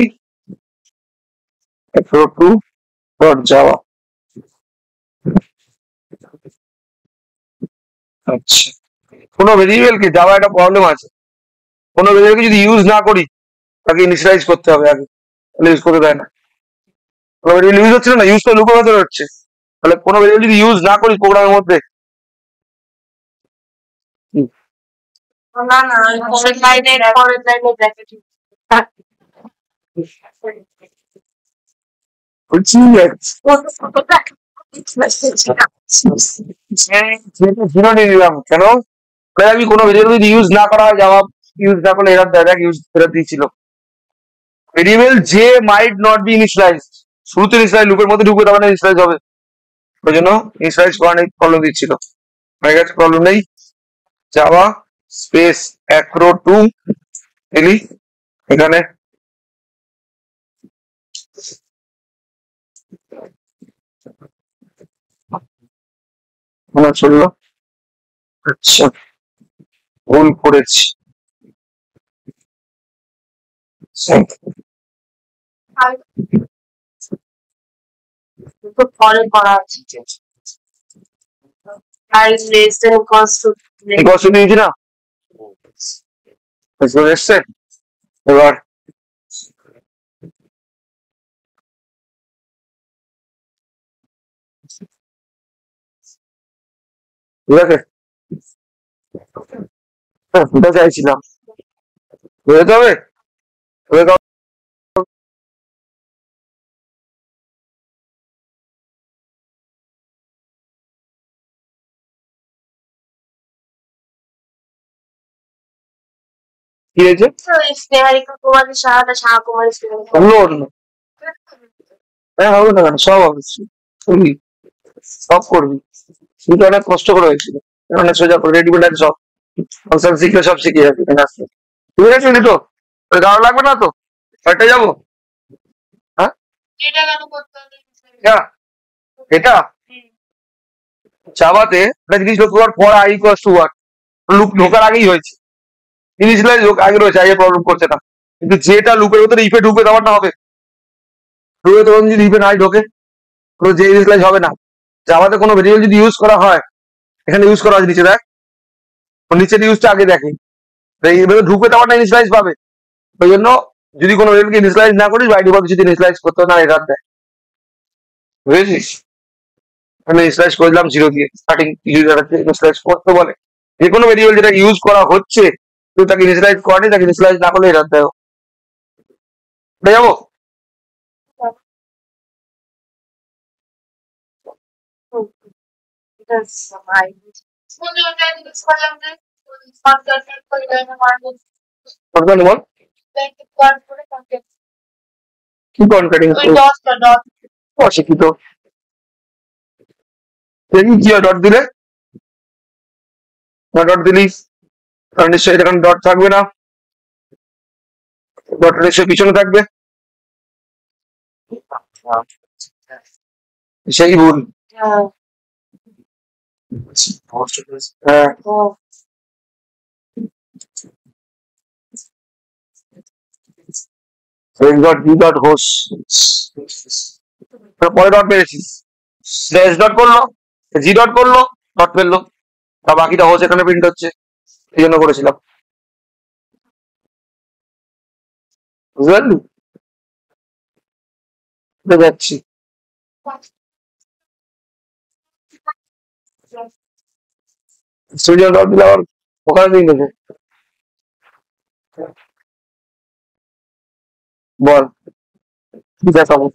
গ্রো 2.java। আচ্ছা, কোনো ভেরিয়েবলকে জাভা একটা প্রবলেম আছে, কোনো ভেরিয়েবলকে যদি ইউজ না করি তাকে ইনিশিয়ালাইজ করতে হবে আগে, তাহলে ইউজ করতে দেয় না। কোনো ভেরিয়েবল ইউজ হচ্ছে না, ইউজ তো লুপের ভেতরে হচ্ছে, তাহলে কোনো ভেরিয়েবল যদি ইউজ না করি প্রোগ্রামের মধ্যে, না না, পরের লাইনে ব্র্যাকেট। জিরো নিয়ে নিলাম কেন, আমি কোনো ভেরিয়েবল যদি ইউজ না করা হয়, জাভা ইউজ না করলে এরর দেয়, দেখ ইউজ ফেরত দিয়েছিল। ভেরিয়েবল যে মাইট নট বি ইনিশিয়ালাইজ, শুরুতে ইনিশিয়ালাইজ, লুপের মধ্যে ঢুকে তখন ইনিশিয়ালাইজ হবে, ওই জন্য ইনিশিয়ালাইজ করা নেই, প্রবলেম দিচ্ছিল। হয়ে গেছে, প্রবলেম নেই। জাভা স্পেস অ্যাক্রো 2 এলি এখানে মনে চললো। আচ্ছা, ভুল করেছি, পরে করা আছে। Price less than cost to এই কষ্ট দিয়েছি না, এসছে এবার। ঠিক আছে, এটা চাইছিলাম, বুঝতে হবে। কি হয়েছে? স্নেহারিকা কুমারী সাহাদা শাহ কুমারী স্নেহারিকা। অন্য অন্য, হ্যাঁ হবে না কেন, সব হবে, করবি, সব করবি, কিন্তু অনেক কষ্ট করে হয়েছিল, অনেক সোজা করে রেডিমেড আছে সব, ফাংশন শিখলে সব শিখে যাবি এখানে আসতে। ঠিক আছে তো, গাড়ো লাগবে না তো, কয়টা যাবো? হ্যাঁ এটা কেন করতে হবে? এটা জাভাতে একটা জিনিস লক্ষ্য করার পর i equals to what, loop ঢোকার আগেই হয়েছে, ইনিশিয়ালাইজ আগে রয়েছে, আগে প্রবলেম করছে না, কিন্তু যেটা লুপের ভিতরে ইফে ঢুকবে তখন হবে, ঢুকে তখন যদি ইফে নাই ঢোকে পুরো যে ইনিশিয়ালাইজ হবে না। জাভাতে কোনো ভেরিয়েবল যদি ইউজ করা হয়, এখানে ইউজ করা আছে নিচে দেখ, নিচের ইউজটা আগে দেখে, এইভাবে ঢুকবে তখন না ইনিশিয়ালাইজ পাবে, ওই জন্য যদি কোনো ভেরিয়েবলকে ইনিশিয়ালাইজ না করিস বাই ডিফল্ট যদি ইনিশিয়ালাইজ করতে না এরর দেয়, বুঝেছিস। আমি ইনিশিয়ালাইজ করলাম জিরো দিয়ে, স্টার্টিং ইউজারকে ইনিশিয়ালাইজ করতে বলে, যে কোনো ভেরিয়েবল যেটা ইউজ করা হচ্ছে তুই তাকে ইনিশিয়ালাইজ করেনি, তাকে ইনিশিয়ালাইজ না করলে এরর দেয়। উঠে যাবো, বল কি কনকাটিং অশিক্ষিত দেখি কি ডট দিলে ডট দিলিস নিশ্চয়ই এখানে ডট থাকবে না ডট নিশ্চয়ই পিছনে থাকবে সেই ভুল হ্যাঁ পরে ডট মেরেছিস ড্যাশ ডট করলো জি ডট করলো ডট ফেললো তা বাকিটা হোস এখানে প্রিন্ট হচ্ছে এই জন্য করেছিলাম বুঝতে পারলি যাচ্ছি সূর্য ডট দিলে আবার ওখানে দিন দেবে বল কি দেখাবো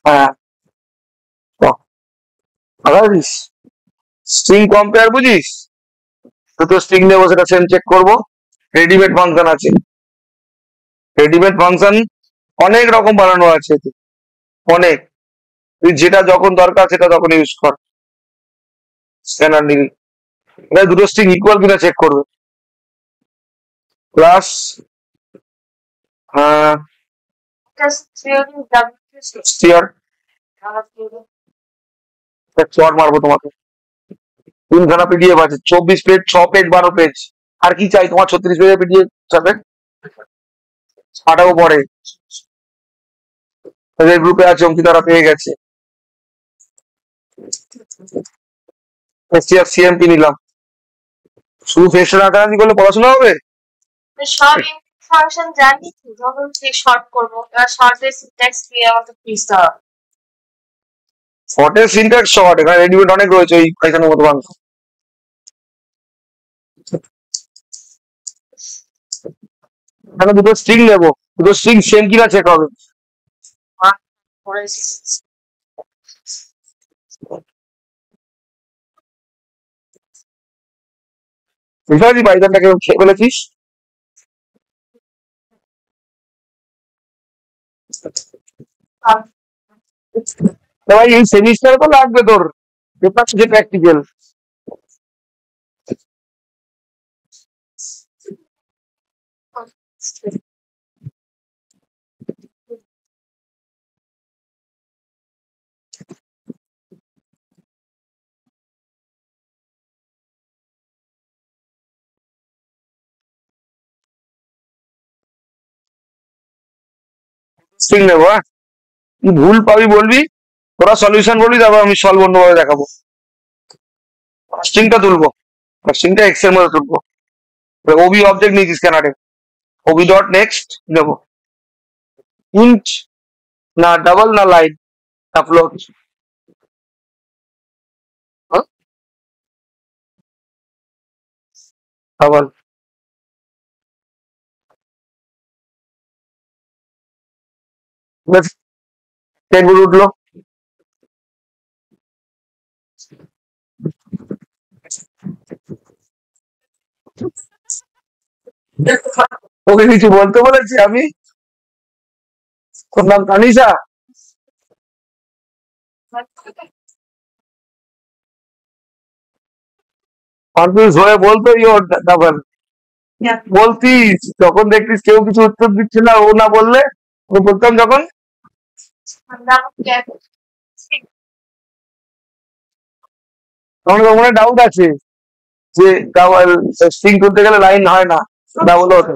হ্যাঁ স্ট্রিং কম্পেয়ার বুঝিস দুটো স্ট্রিং নেবো সেটা সেম চেক করবো রেডিমেড ফাংশন আছে রেডিমেড ফাংশন অনেক রকম বানানো আছে অনেক তুই যেটা যখন দরকার সেটা তখন ইউজ কর স্ক্যানার নিবি দুটো স্ট্রিং ইকুয়াল কিনা চেক করবে প্লাস চট মারবো তোমাকে তিনখানা পিডিএফ আছে 24 পেজ 6 পেজ 12 পেজ আর কি চাই তোমার 36 পেজের পিডিএফ চাবে আটাও পরে তাদের গ্রুপে আছে অঙ্কিতারা পেয়ে গেছে সিএমপি নিলাম শুধু ফেসের আঁকাআঁকি করলে পড়াশোনা হবে সব ফাংশন জানি তো যখন শর্ট করবো শর্টের সিনট্যাক্স দিয়ে আমাকে বুঝতে হবে শর্টের সিনট্যাক্স শর্ট এখানে রেডিমেড অনেক রয়েছে ওই পাইথনের মতো বাংলা এখানে দুটো স্ট্রিং নেবো দুটো স্ট্রিং সেম কিনা চেক হবে বুঝতে পারছি পাইথনটাকে খেয়ে ফেলেছিস ভাই এই সেমিস্টার তো লাগবে তোর পেপার যে প্র্যাকটিক্যাল স্ট্রিং নেবো হ্যাঁ তুই ভুল পাবি বলবি তোরা সলিউশন বলবি তারপর আমি সলভ অন্যভাবে দেখাবো স্ট্রিংটা তুলবো স্ট্রিংটা এক্স এর মধ্যে তুলবো ওবি অবজেক্ট নিয়েছিস স্ক্যানারে ওবি ডট নেক্সট নেবো ইন্ট না ডাবল না লাইন না ফ্লোট ডাবল টেবিল উঠলো ওকে কিছু বলতে বলেছি আমি ওর নাম তানিশা কনফিউজ হয়ে বলতো ওর ডাবল বলতিস যখন দেখতিস কেউ কিছু উত্তর দিচ্ছে না ও না বললে ও বলতাম যখন তখন তো মনে ডাউট আছে যে ডাবল স্ট্রিং তুলতে গেলে লাইন হয় না ডাবল ওঠে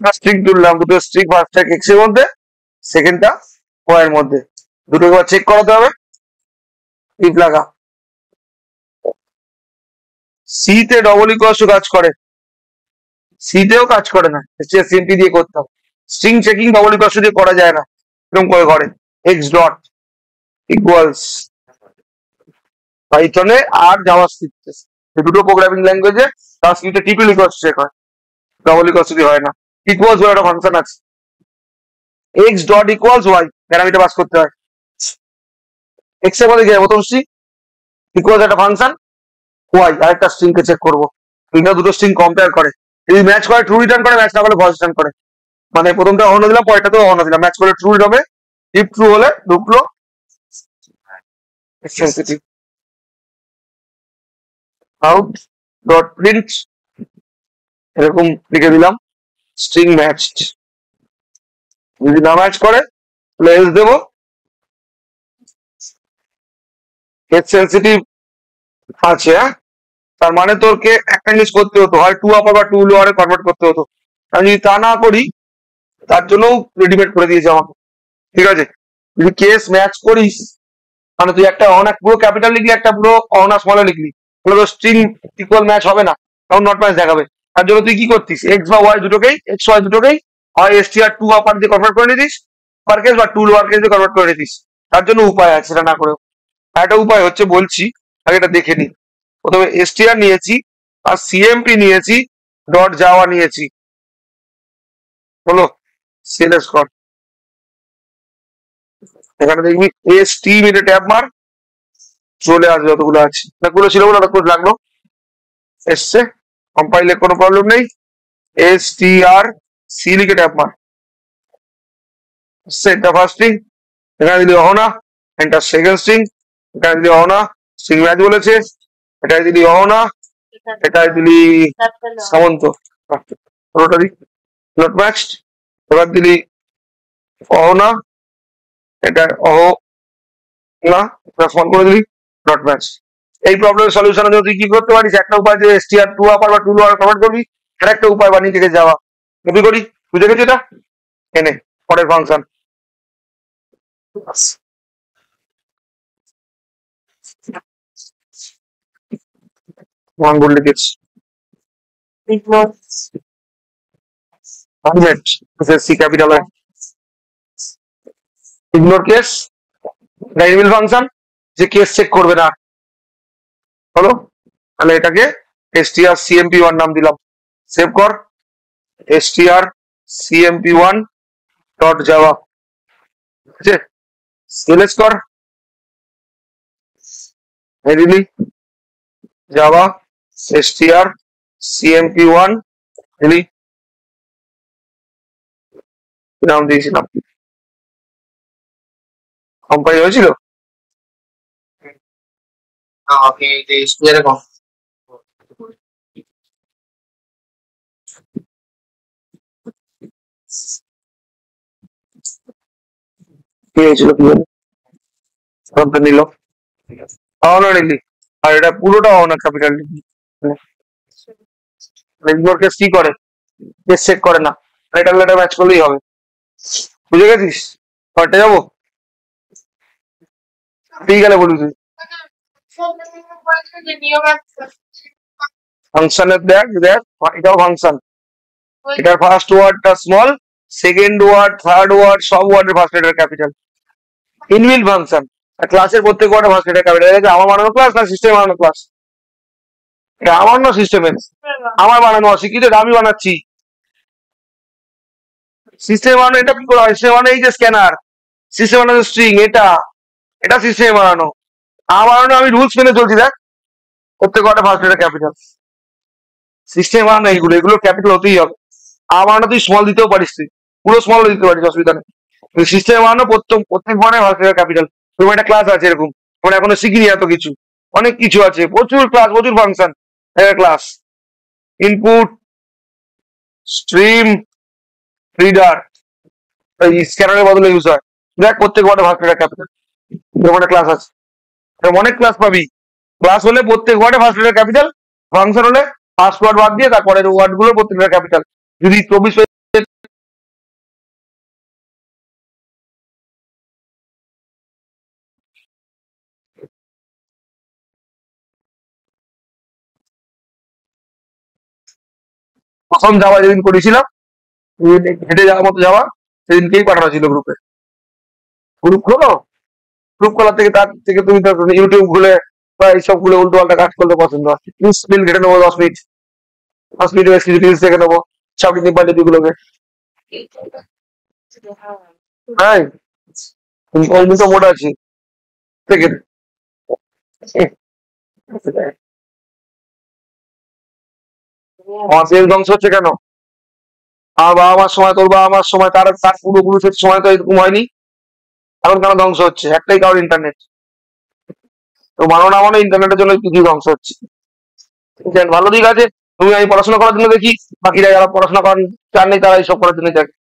স্ট্রিং তুললাম দুটো স্ট্রিং ফার্স্টটা এক্স এর মধ্যে সেকেন্ডটা ওয়াই এর মধ্যে দুটো একবার চেক করাতে হবে ইফ লাগা সি তে ডবল ইকুয়াল টু কাজ করে সি তেও কাজ করে না সিএমপি দিয়ে করতাম string checking double equal to দিয়ে করা যায় না এরকম করে এক্স ডট ইকুয়ালস পাইথনে আর জাভাস্ক্রিপ্টে দুটো প্রোগ্রামিং ল্যাঙ্গুয়েজে জাভাস্ক্রিপ্টে ট্রিপল ইকুয়াল টু চেক হয় ডবল ইকুয়াল টু হয় না ইকুয়ালস ওয়াই একটা ফাংশন আছে, X dot equals Y, parameter pass করতে হয়। এক্স এর মধ্যে কি প্রথম স্ট্রিং ইকুয়ালস একটা ফাংশন, ওয়াই আরেকটা স্ট্রিং কে চেক করবো, এটা দুটো স্ট্রিং কম্পেয়ার করে, যদি ম্যাচ করে ট্রু রিটার্ন করে, ম্যাচ না করলে ফলস রিটার্ন করে। মানে প্রথমটা অন্য দিলাম, পরেরটাতেও অন্য দিলাম, ম্যাচ করলে ট্রু হবে, ইফ ট্রু হলে ঢুকলো সেন্সিটিভ। আউট ডট প্রিন্ট এরকম লিখে দিলাম স্ট্রিং ম্যাচড, যদি না ম্যাচ করে তাহলে এলস দেবো। কেস সেন্সিটিভ আছে, হ্যাঁ, তার মানে তোরকে একটা জিনিস করতে হতো, হয় টু আপার বা টু লোয়ারে কনভার্ট করতে হতো। আমি যদি তা না করি, তার জন্য রেডিমেড করে দিয়েছে আমাকে, ঠিক আছে। যদি কেস ম্যাচ করিস, মানে তুই একটা অনেক পুরো ক্যাপিটাল লিখলি, একটা পুরো অনা স্মলে লিখলি, তাহলে তো স্ট্রিং ইকুয়াল ম্যাচ হবে না, তখন নট ম্যাচ দেখাবে। তার জন্য তুই কি করতিস, এক্স বা ওয়াই দুটোকেই, এক্স ওয়াই দুটোকেই হয় এসটিআর টু আপার দিয়ে কনভার্ট করে নিতিস আপার কেস, বা টু লোয়ার কেস দিয়ে কনভার্ট করে নিতিস। তার জন্য উপায় আছে, সেটা না করেও। একটা উপায় হচ্ছে বলছি, আগে এটা দেখে নি। প্রথমে এসটিআর নিয়েছি আর সিএমপি নিয়েছি, ডট জাভা নিয়েছি, হলো সিএলএস কর। এখানে দেখবি এস টি মিটে ট্যাব মার, চলে আসবে যতগুলো আছে, অনেকগুলো ছিল বলে অনেকগুলো লাগলো, এসছে। কম্পাইলে কোনো প্রবলেম নেই, এস টি আর সি লিখে ট্যাব মার, এটা ফার্স্ট স্ট্রিং, এখানে দিলি অহনা, এন্টার সেকেন্ড স্ট্রিং, এখানে দিলি অহনা, স্ট্রিং ম্যাচ বলেছে, এটাই দিলি অহনা, এটাই দিলি সামন্ত, পুরোটাই নট ম্যাচড। এবার দিলি অহনা, এটা অহ না, ফোন করে দিলি নট ম্যাচ। এই প্রবলেমের সলিউশনের জন্য তুই কি করতে পারিস, একটা উপায় যে এসটিআর টু আপার বা টু লোয়ার কনভার্ট করবি, আর একটা উপায় বানিয়ে থেকে যাওয়া, কপি করি, বুঝে গেছি এটা, এনে পরের ফাংশন। ওয়ান বলে লিখেছি C capital, ignore case, variable function, যে কেস চেক করবে না, হলো। তাহলে এটাকে এসটিআর সিএমপি ওয়ান নাম দিলাম, সেভ কর, STR CMP one dot Java, ঠিক আছে, সিএলএস কর, দিলি জাভা এসটিআর সিএমপি ওয়ান, দিলি নাম দিয়েছিলাম, কম্পাইল হয়েছিল, আপনি যে এসটিআর কি হয়েছিল কি জানি, ফর্মটা নিল, অহনা নিলি, আর এটা পুরোটা অহনা ক্যাপিটাল লিখলি। ইগনোর কেস কি করে, কেস চেক করে না, এটা লেটার ম্যাচ করলেই হবে, বুঝে গেছিস। পাল্টে যাবো, ঠিক গেলে বলবি তুই। ফাংশনের দেখ দেখ, এটাও ফাংশন, এটার ফার্স্ট ওয়ার্ডটা small, second word third word সব ওয়ার্ডের first letter capital, inbuilt function. আর ক্লাসের প্রত্যেক ওয়ার্ডের ফার্স্ট লেটার ক্যাপিটাল। আমার বানানো ক্লাস না সিস্টেম বানানো ক্লাস, এটা আমার না সিস্টেমের, আমার বানানো অশিক্ষিত, এটা আমি বানাচ্ছি। সিস্টেম বানানো এটা কি করা হয়, সিস্টেম বানানো এই যে স্ক্যানার, সিস্টেম বানানো স্ট্রিং, এটা এটা সিস্টেম বানানো। আমার বানানো আমি রুলস মেনে চলছি, দেখ প্রত্যেক ওয়ার্ডের ফার্স্ট লেটার ক্যাপিটাল। সিস্টেম বানানো এইগুলো, এগুলো ক্যাপিটাল হতেই হবে। আমার বানানো তুই স্মল দিতেও পারিস, তুই পুরো স্মল দিতে পারিস, অসুবিধা নেই। সিস্টেম বানানো প্রত্যেক ওয়ার্ডের ফার্স্ট লেটার ক্যাপিটাল। তোমার একটা ক্লাস আছে এরকম, তোমরা এখনো শিখিনি এত কিছু, অনেক কিছু আছে, প্রচুর ক্লাস, প্রচুর function, class, input, stream, reader, স্ক্যানারের বদলে ইউজ হয়। দেখ প্রত্যেক ওয়ার্ডে ফার্স্ট লেটার ক্যাপিটাল, এরকম একটা ক্লাস আছে, এরকম অনেক ক্লাস পাবি। ক্লাস হলে প্রত্যেক ওয়ার্ডে ফার্স্ট লেটার ক্যাপিটাল, ফাংশন হলে ফার্স্ট ওয়ার্ড বাদ দিয়ে তারপরের ওয়ার্ড গুলো প্রত্যেক লেটার ক্যাপিটাল। যদি 24 প্রথম যাওয়া যেদিন করেছিলাম, হেঁটে যাওয়ার মতো যাওয়া, সেদিনকেই পাঠানো ছিল গ্রুপে। গ্রুপ খোলো, গ্রুপ খোলার থেকে তার থেকে তুমি ইউটিউব খুলে বা এইসব খুলে উল্টো পাল্টা কাজ করতে পছন্দ হয়। মিনিট ঘেটে নেবো, 10 মিনিট, 10 মিনিট বেশ কিছু রিলস দেখে নেবো, সব নিপালি গুলোকে হ্যাঁ অমনি তো মোটা আছে থেকে আমার দেশ ধ্বংস হচ্ছে কেন? আমার বাবা মার সময়, তোর বাবা মার সময়, তার তার পূর্বপুরুষের সময় তো এরকম হয়নি। এখন কেন ধ্বংস হচ্ছে? একটাই কারণ, ইন্টারনেট। তো মানো না মানো ইন্টারনেটের জন্য পৃথিবী ধ্বংস হচ্ছে। দেন ভালো দিক আছে, তুমি আমি পড়াশোনা করার জন্য দেখি, বাকিরা যারা পড়াশোনা করার চান নেই তারা এইসব করার জন্য দেখে।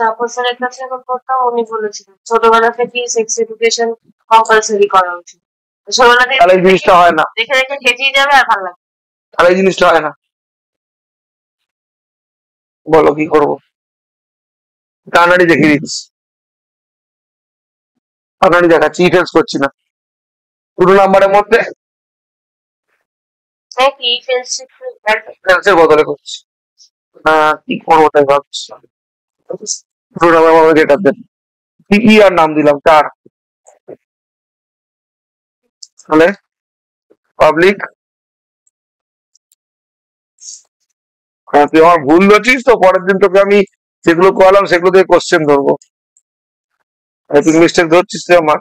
তারপর স্যারের কাছে যখন পড়তাম উনি বলেছিলেন ছোটবেলা থেকেই সেক্স এডুকেশন কম্পালসারি করা উচিত। ছোটবেলা থেকে তাহলে এই জিনিসটা হয় না, দেখে দেখে খেঁচিয়ে যাবে আর ভালো লাগবে। তাহলে এই জিনিসটা হয় না। বলো কি করবো? কানাডি দেখিয়ে দিচ্ছি, কানাডি দেখাচ্ছি, ডিটেলস করছি না। দুটো নাম্বারের মধ্যে হ্যাঁ কি ফেলশিপ ফ্রেন্ডসের বদলে করছি। কি করবো তাই ভাবছি। দুটো নাম্বার আমাকে ডেটার দেন, কি আর নাম দিলাম, চার। তাহলে পাবলিক, তুই আমার ভুল ধরছিস তো, পরের দিন তোকে আমি যেগুলো করালাম সেগুলো দিয়ে কোশ্চেন ধরবো। তুই মিস্টেক ধরছিস তুই আমার,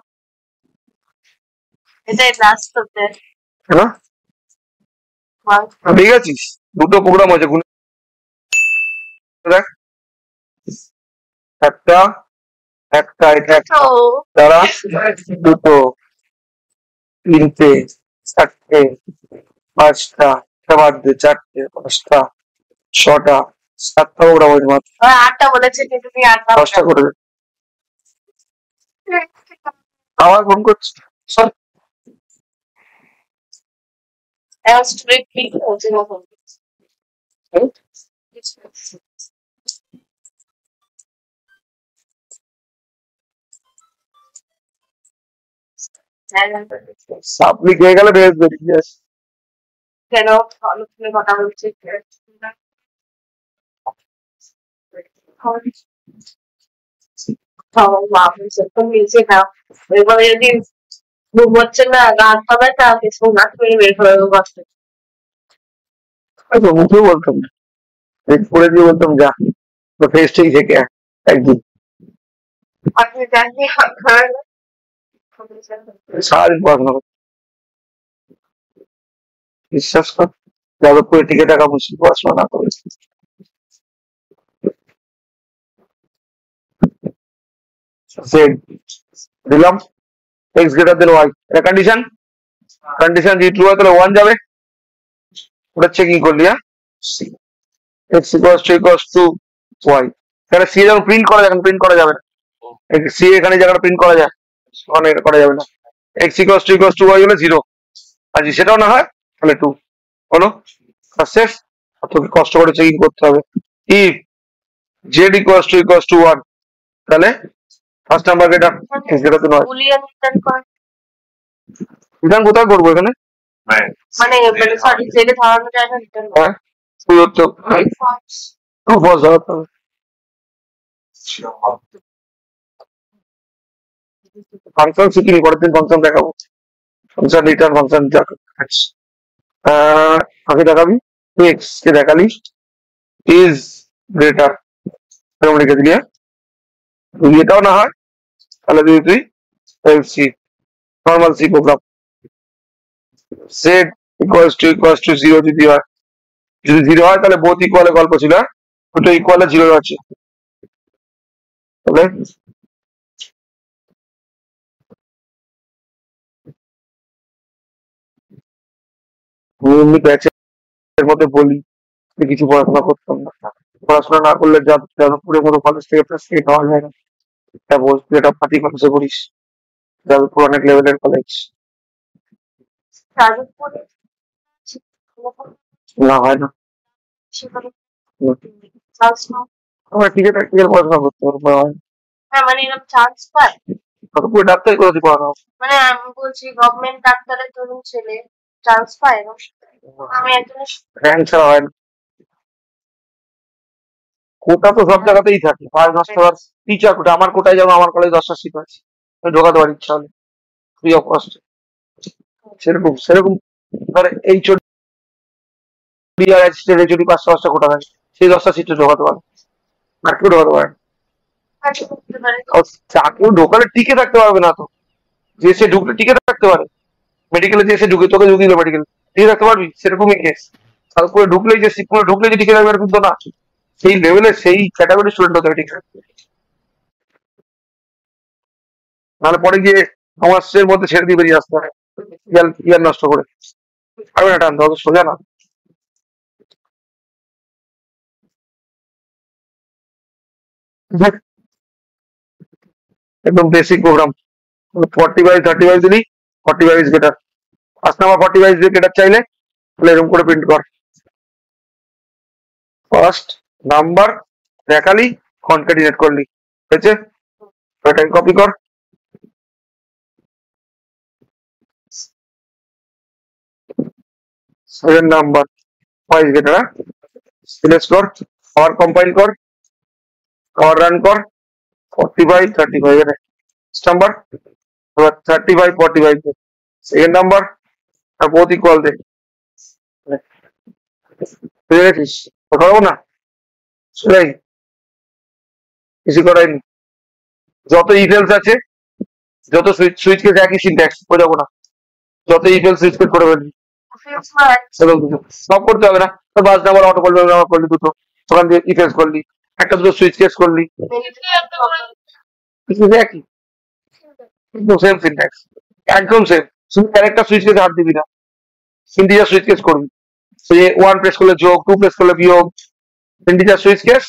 এটাই লাস্ট করতে হ্যাঁ ঠিক আছিস? দুটো প্রোগ্রাম আছে, গুনে দেখ। একটা, একটা, এটা একটা, তো তারা দুটো, তিনটে, চারটে, পাঁচটা, বাদ দে, চারটে, পাঁচটা, ছটা, সাতটা প্রোগ্রাম হয়েছে মাত্র। 8টা বলেছে কিন্তু তুই 8টা 10টা করে দে। আবার ফোন করছি, সর। স্ট্রিট পিক হচ্ছে না ফোন। পাবলিক হয়ে গেলে বেশ বেরিয়ে যাস। কেন ভালো করে কথা বলছি মিলছে না এবারে যদি ঘুমোচ্ছে না রাত হবে তা কিছু নাচ করে বের করে দেবো কষ্ট আচ্ছা মুখেও বলতাম না, পরে দিয়ে বলতাম যা, তো ফেস ঠিক থেকে আয় একদিন। আপনি জানি সারাদিন পড়াশোনা করতে, বিশ্বাস কর, যাদবপুরে টিকে থাকা মুশকিল পড়াশোনা না করে। সেট দিলাম, এক্স গ্রেটার দেন ওয়াই, এটা কন্ডিশন। কন্ডিশন যদি ট্রু হয় তাহলে 1 যাবে, ওটা চেকিং করলি। হ্যাঁ, এক্স ইকুয়ালস টু ওয়াই, এখানে সি যখন প্রিন্ট করা যায়, প্রিন্ট করা যাবে না। সি এখানে জায়গাটা প্রিন্ট করা যায়, ওখানে এটা করা যাবে না। এক্স ইকুয়ালস টু ওয়াই হলে 0, আর যদি সেটাও না হয় তাহলে 2 হলো। শেষ, তোকে কষ্ট করে চেকিং করতে হবে। ইফ জেড ইকুয়ালস টু 1, তাহলে first number greater, X greater than Y. Boolean return করে রিটার্ন কোথায় করবো এখানে? মানে সরি জেলে ধরানো যায় না রিটার্ন হ্যাঁ, তো false হতে হবে। ফাংশন শিখিনি, পরের দিন ফাংশন দেখাবো। ফাংশন রিটার্ন, ফাংশন আগে দেখাবি, এক্স কে দেখালি ইজ গ্রেটার, এরকম লিখে দিলি। যদি এটাও না হয় তাহলে যদি তুই C normal C program, set equals to 0 যদি হয়, যদি 0 হয় তাহলে বোথ ইকুয়ালে গল্প ছিল, দুটো ইকুয়ালে 0 আছে, তাহলে এমনি ব্যাচের মধ্যে বলি যে কিছু পড়াশোনা করতাম না, পড়াশোনা না করলে যাদবপুরের মতো কলেজ থেকে প্লাস পাওয়া যায় না। এটা বল, এটা ফাটি কলেজে পড়িস, যাদবপুর অনেক লেভেলের কলেজ। যাদবপুরে না হয় না, সেখানে হুম। চান্স পাও আমার টিকে পড়াশোনা করতে পারবো, হ্যাঁ মানে এরকম চান্স পায় যাদবপুরে ডাক্তারি করে পড়ানো। মানে আমি বলছি গভর্নমেন্ট ডাক্তারের ধরুন ছেলে চান্স পায় এরকম আমি একজনের র্যাঙ্ক ছাড়া হয় না, কোটা তো সব জায়গাতেই থাকে, 5-10টা টিচার কোটা, আমার কোটায় যেমন আমার কলেজ 10টা সিট আছে, আমি ঢোকাতে পারি ইচ্ছা হলে, ফ্রি অফ কস্ট। সেরকম সেরকম ধরে এই চটি আর অ্যাসিস্ট্যান্ট এই চটি 500 কোটা হয়, সেই 10টা সিটে ঢোকাতে পারে, আর কেউ ঢোকাতে পারে না। কাজে করতে পারে। আর চাকরি ঢোকালে টিকে থাকতে পারবে না তো, যে সে ঢুকলে টিকে থাকতে পারে, মেডিকেলে যে সে ঢুকে তোকে ঢুকিয়ে দিল মেডিকেল, টিকে থাকতে পারবি? সেরকমই কেস। তারপরে ঢুকলেই যে সিট করে ঢুকলেই যে টিকে থাকবে এরকম তো না, সেই লেভেলে সেই ক্যাটাগরি স্টুডেন্ট হতে হবে ঠিক আছে, নাহলে পরে গিয়ে কমার্সের মধ্যে ছেড়ে দিয়ে বেরিয়ে আসতে হয় ইয়ার ইয়ার নষ্ট করে, পারবে না টানতে, অত সোজা না। দেখ, একদম বেসিক প্রোগ্রাম, 40/35 দিলি, 45 ইজ গেটার, ফার্স্ট নাম্বার 45 দিয়ে গেটার চাইলে তাহলে এরকম করে প্রিন্ট কর, ফার্স্ট নাম্বার দেখালি, কনক্যাটিনেট করলি, হয়েছে? ওটাই কপি কর, সেকেন্ড নাম্বার ওয়াইজ গেটার, সিলেক্ট কর, আবার কম্পাইল কর, আবার রান কর, 45/35 এখানে নাম্বার, এবার 35/45 দে, সেকেন্ড নাম্বার আর বোথ ইকুয়াল দে, বুঝে গেছিস? করবো না সেটাই, কিছু করাই নি। যত ইফেলস আছে, যত সুইচ কেস একই সিনট্যাক্স, বোঝাবো না, যত ইফেল সুইচ কেস করে ফেলবি, Fields মার। সেগুলো কিছু সব করতে হবে না। তোর বাস নাম্বার অটো করলি, নাম্বার করলি দুটো, ওখান দিয়ে ইফেলস করলি, একটা দুটো সুইচ কেস করলি, কিছু একই, একদম সেম সিনট্যাক্স, একদম সেম, শুধু ক্যারেক্টার সুইচ কেসে হাত দিবি না, ইন্টিজার সুইচ কেস করবি, সেই 1 প্রেস করলে যোগ, 2 প্রেস করলে বিয়োগ, ইন্টিজার সুইচ কেস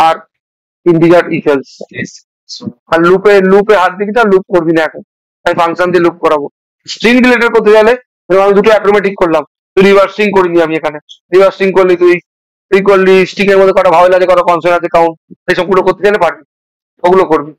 আর ইন্টিজার ইফেলস। আর লুপে লুপে হাত দিবি না, লুপ করবি না এখন, আমি ফাংশন দিয়ে লুপ করাবো। স্ট্রিং রিলেটেড করতে গেলে আমি দুটো অ্যাটোমেটিক করলাম, তুই রিভার্সিং করিনি আমি এখানে, রিভার্সিং করলি তুই, তুই করলি স্ট্রিং এর মধ্যে কটা ভাওয়েল আছে, কটা কনসোনেন্ট আছে কাউন্ট, এইসব গুলো করতে গেলে পারবি, ওগুলো করবি।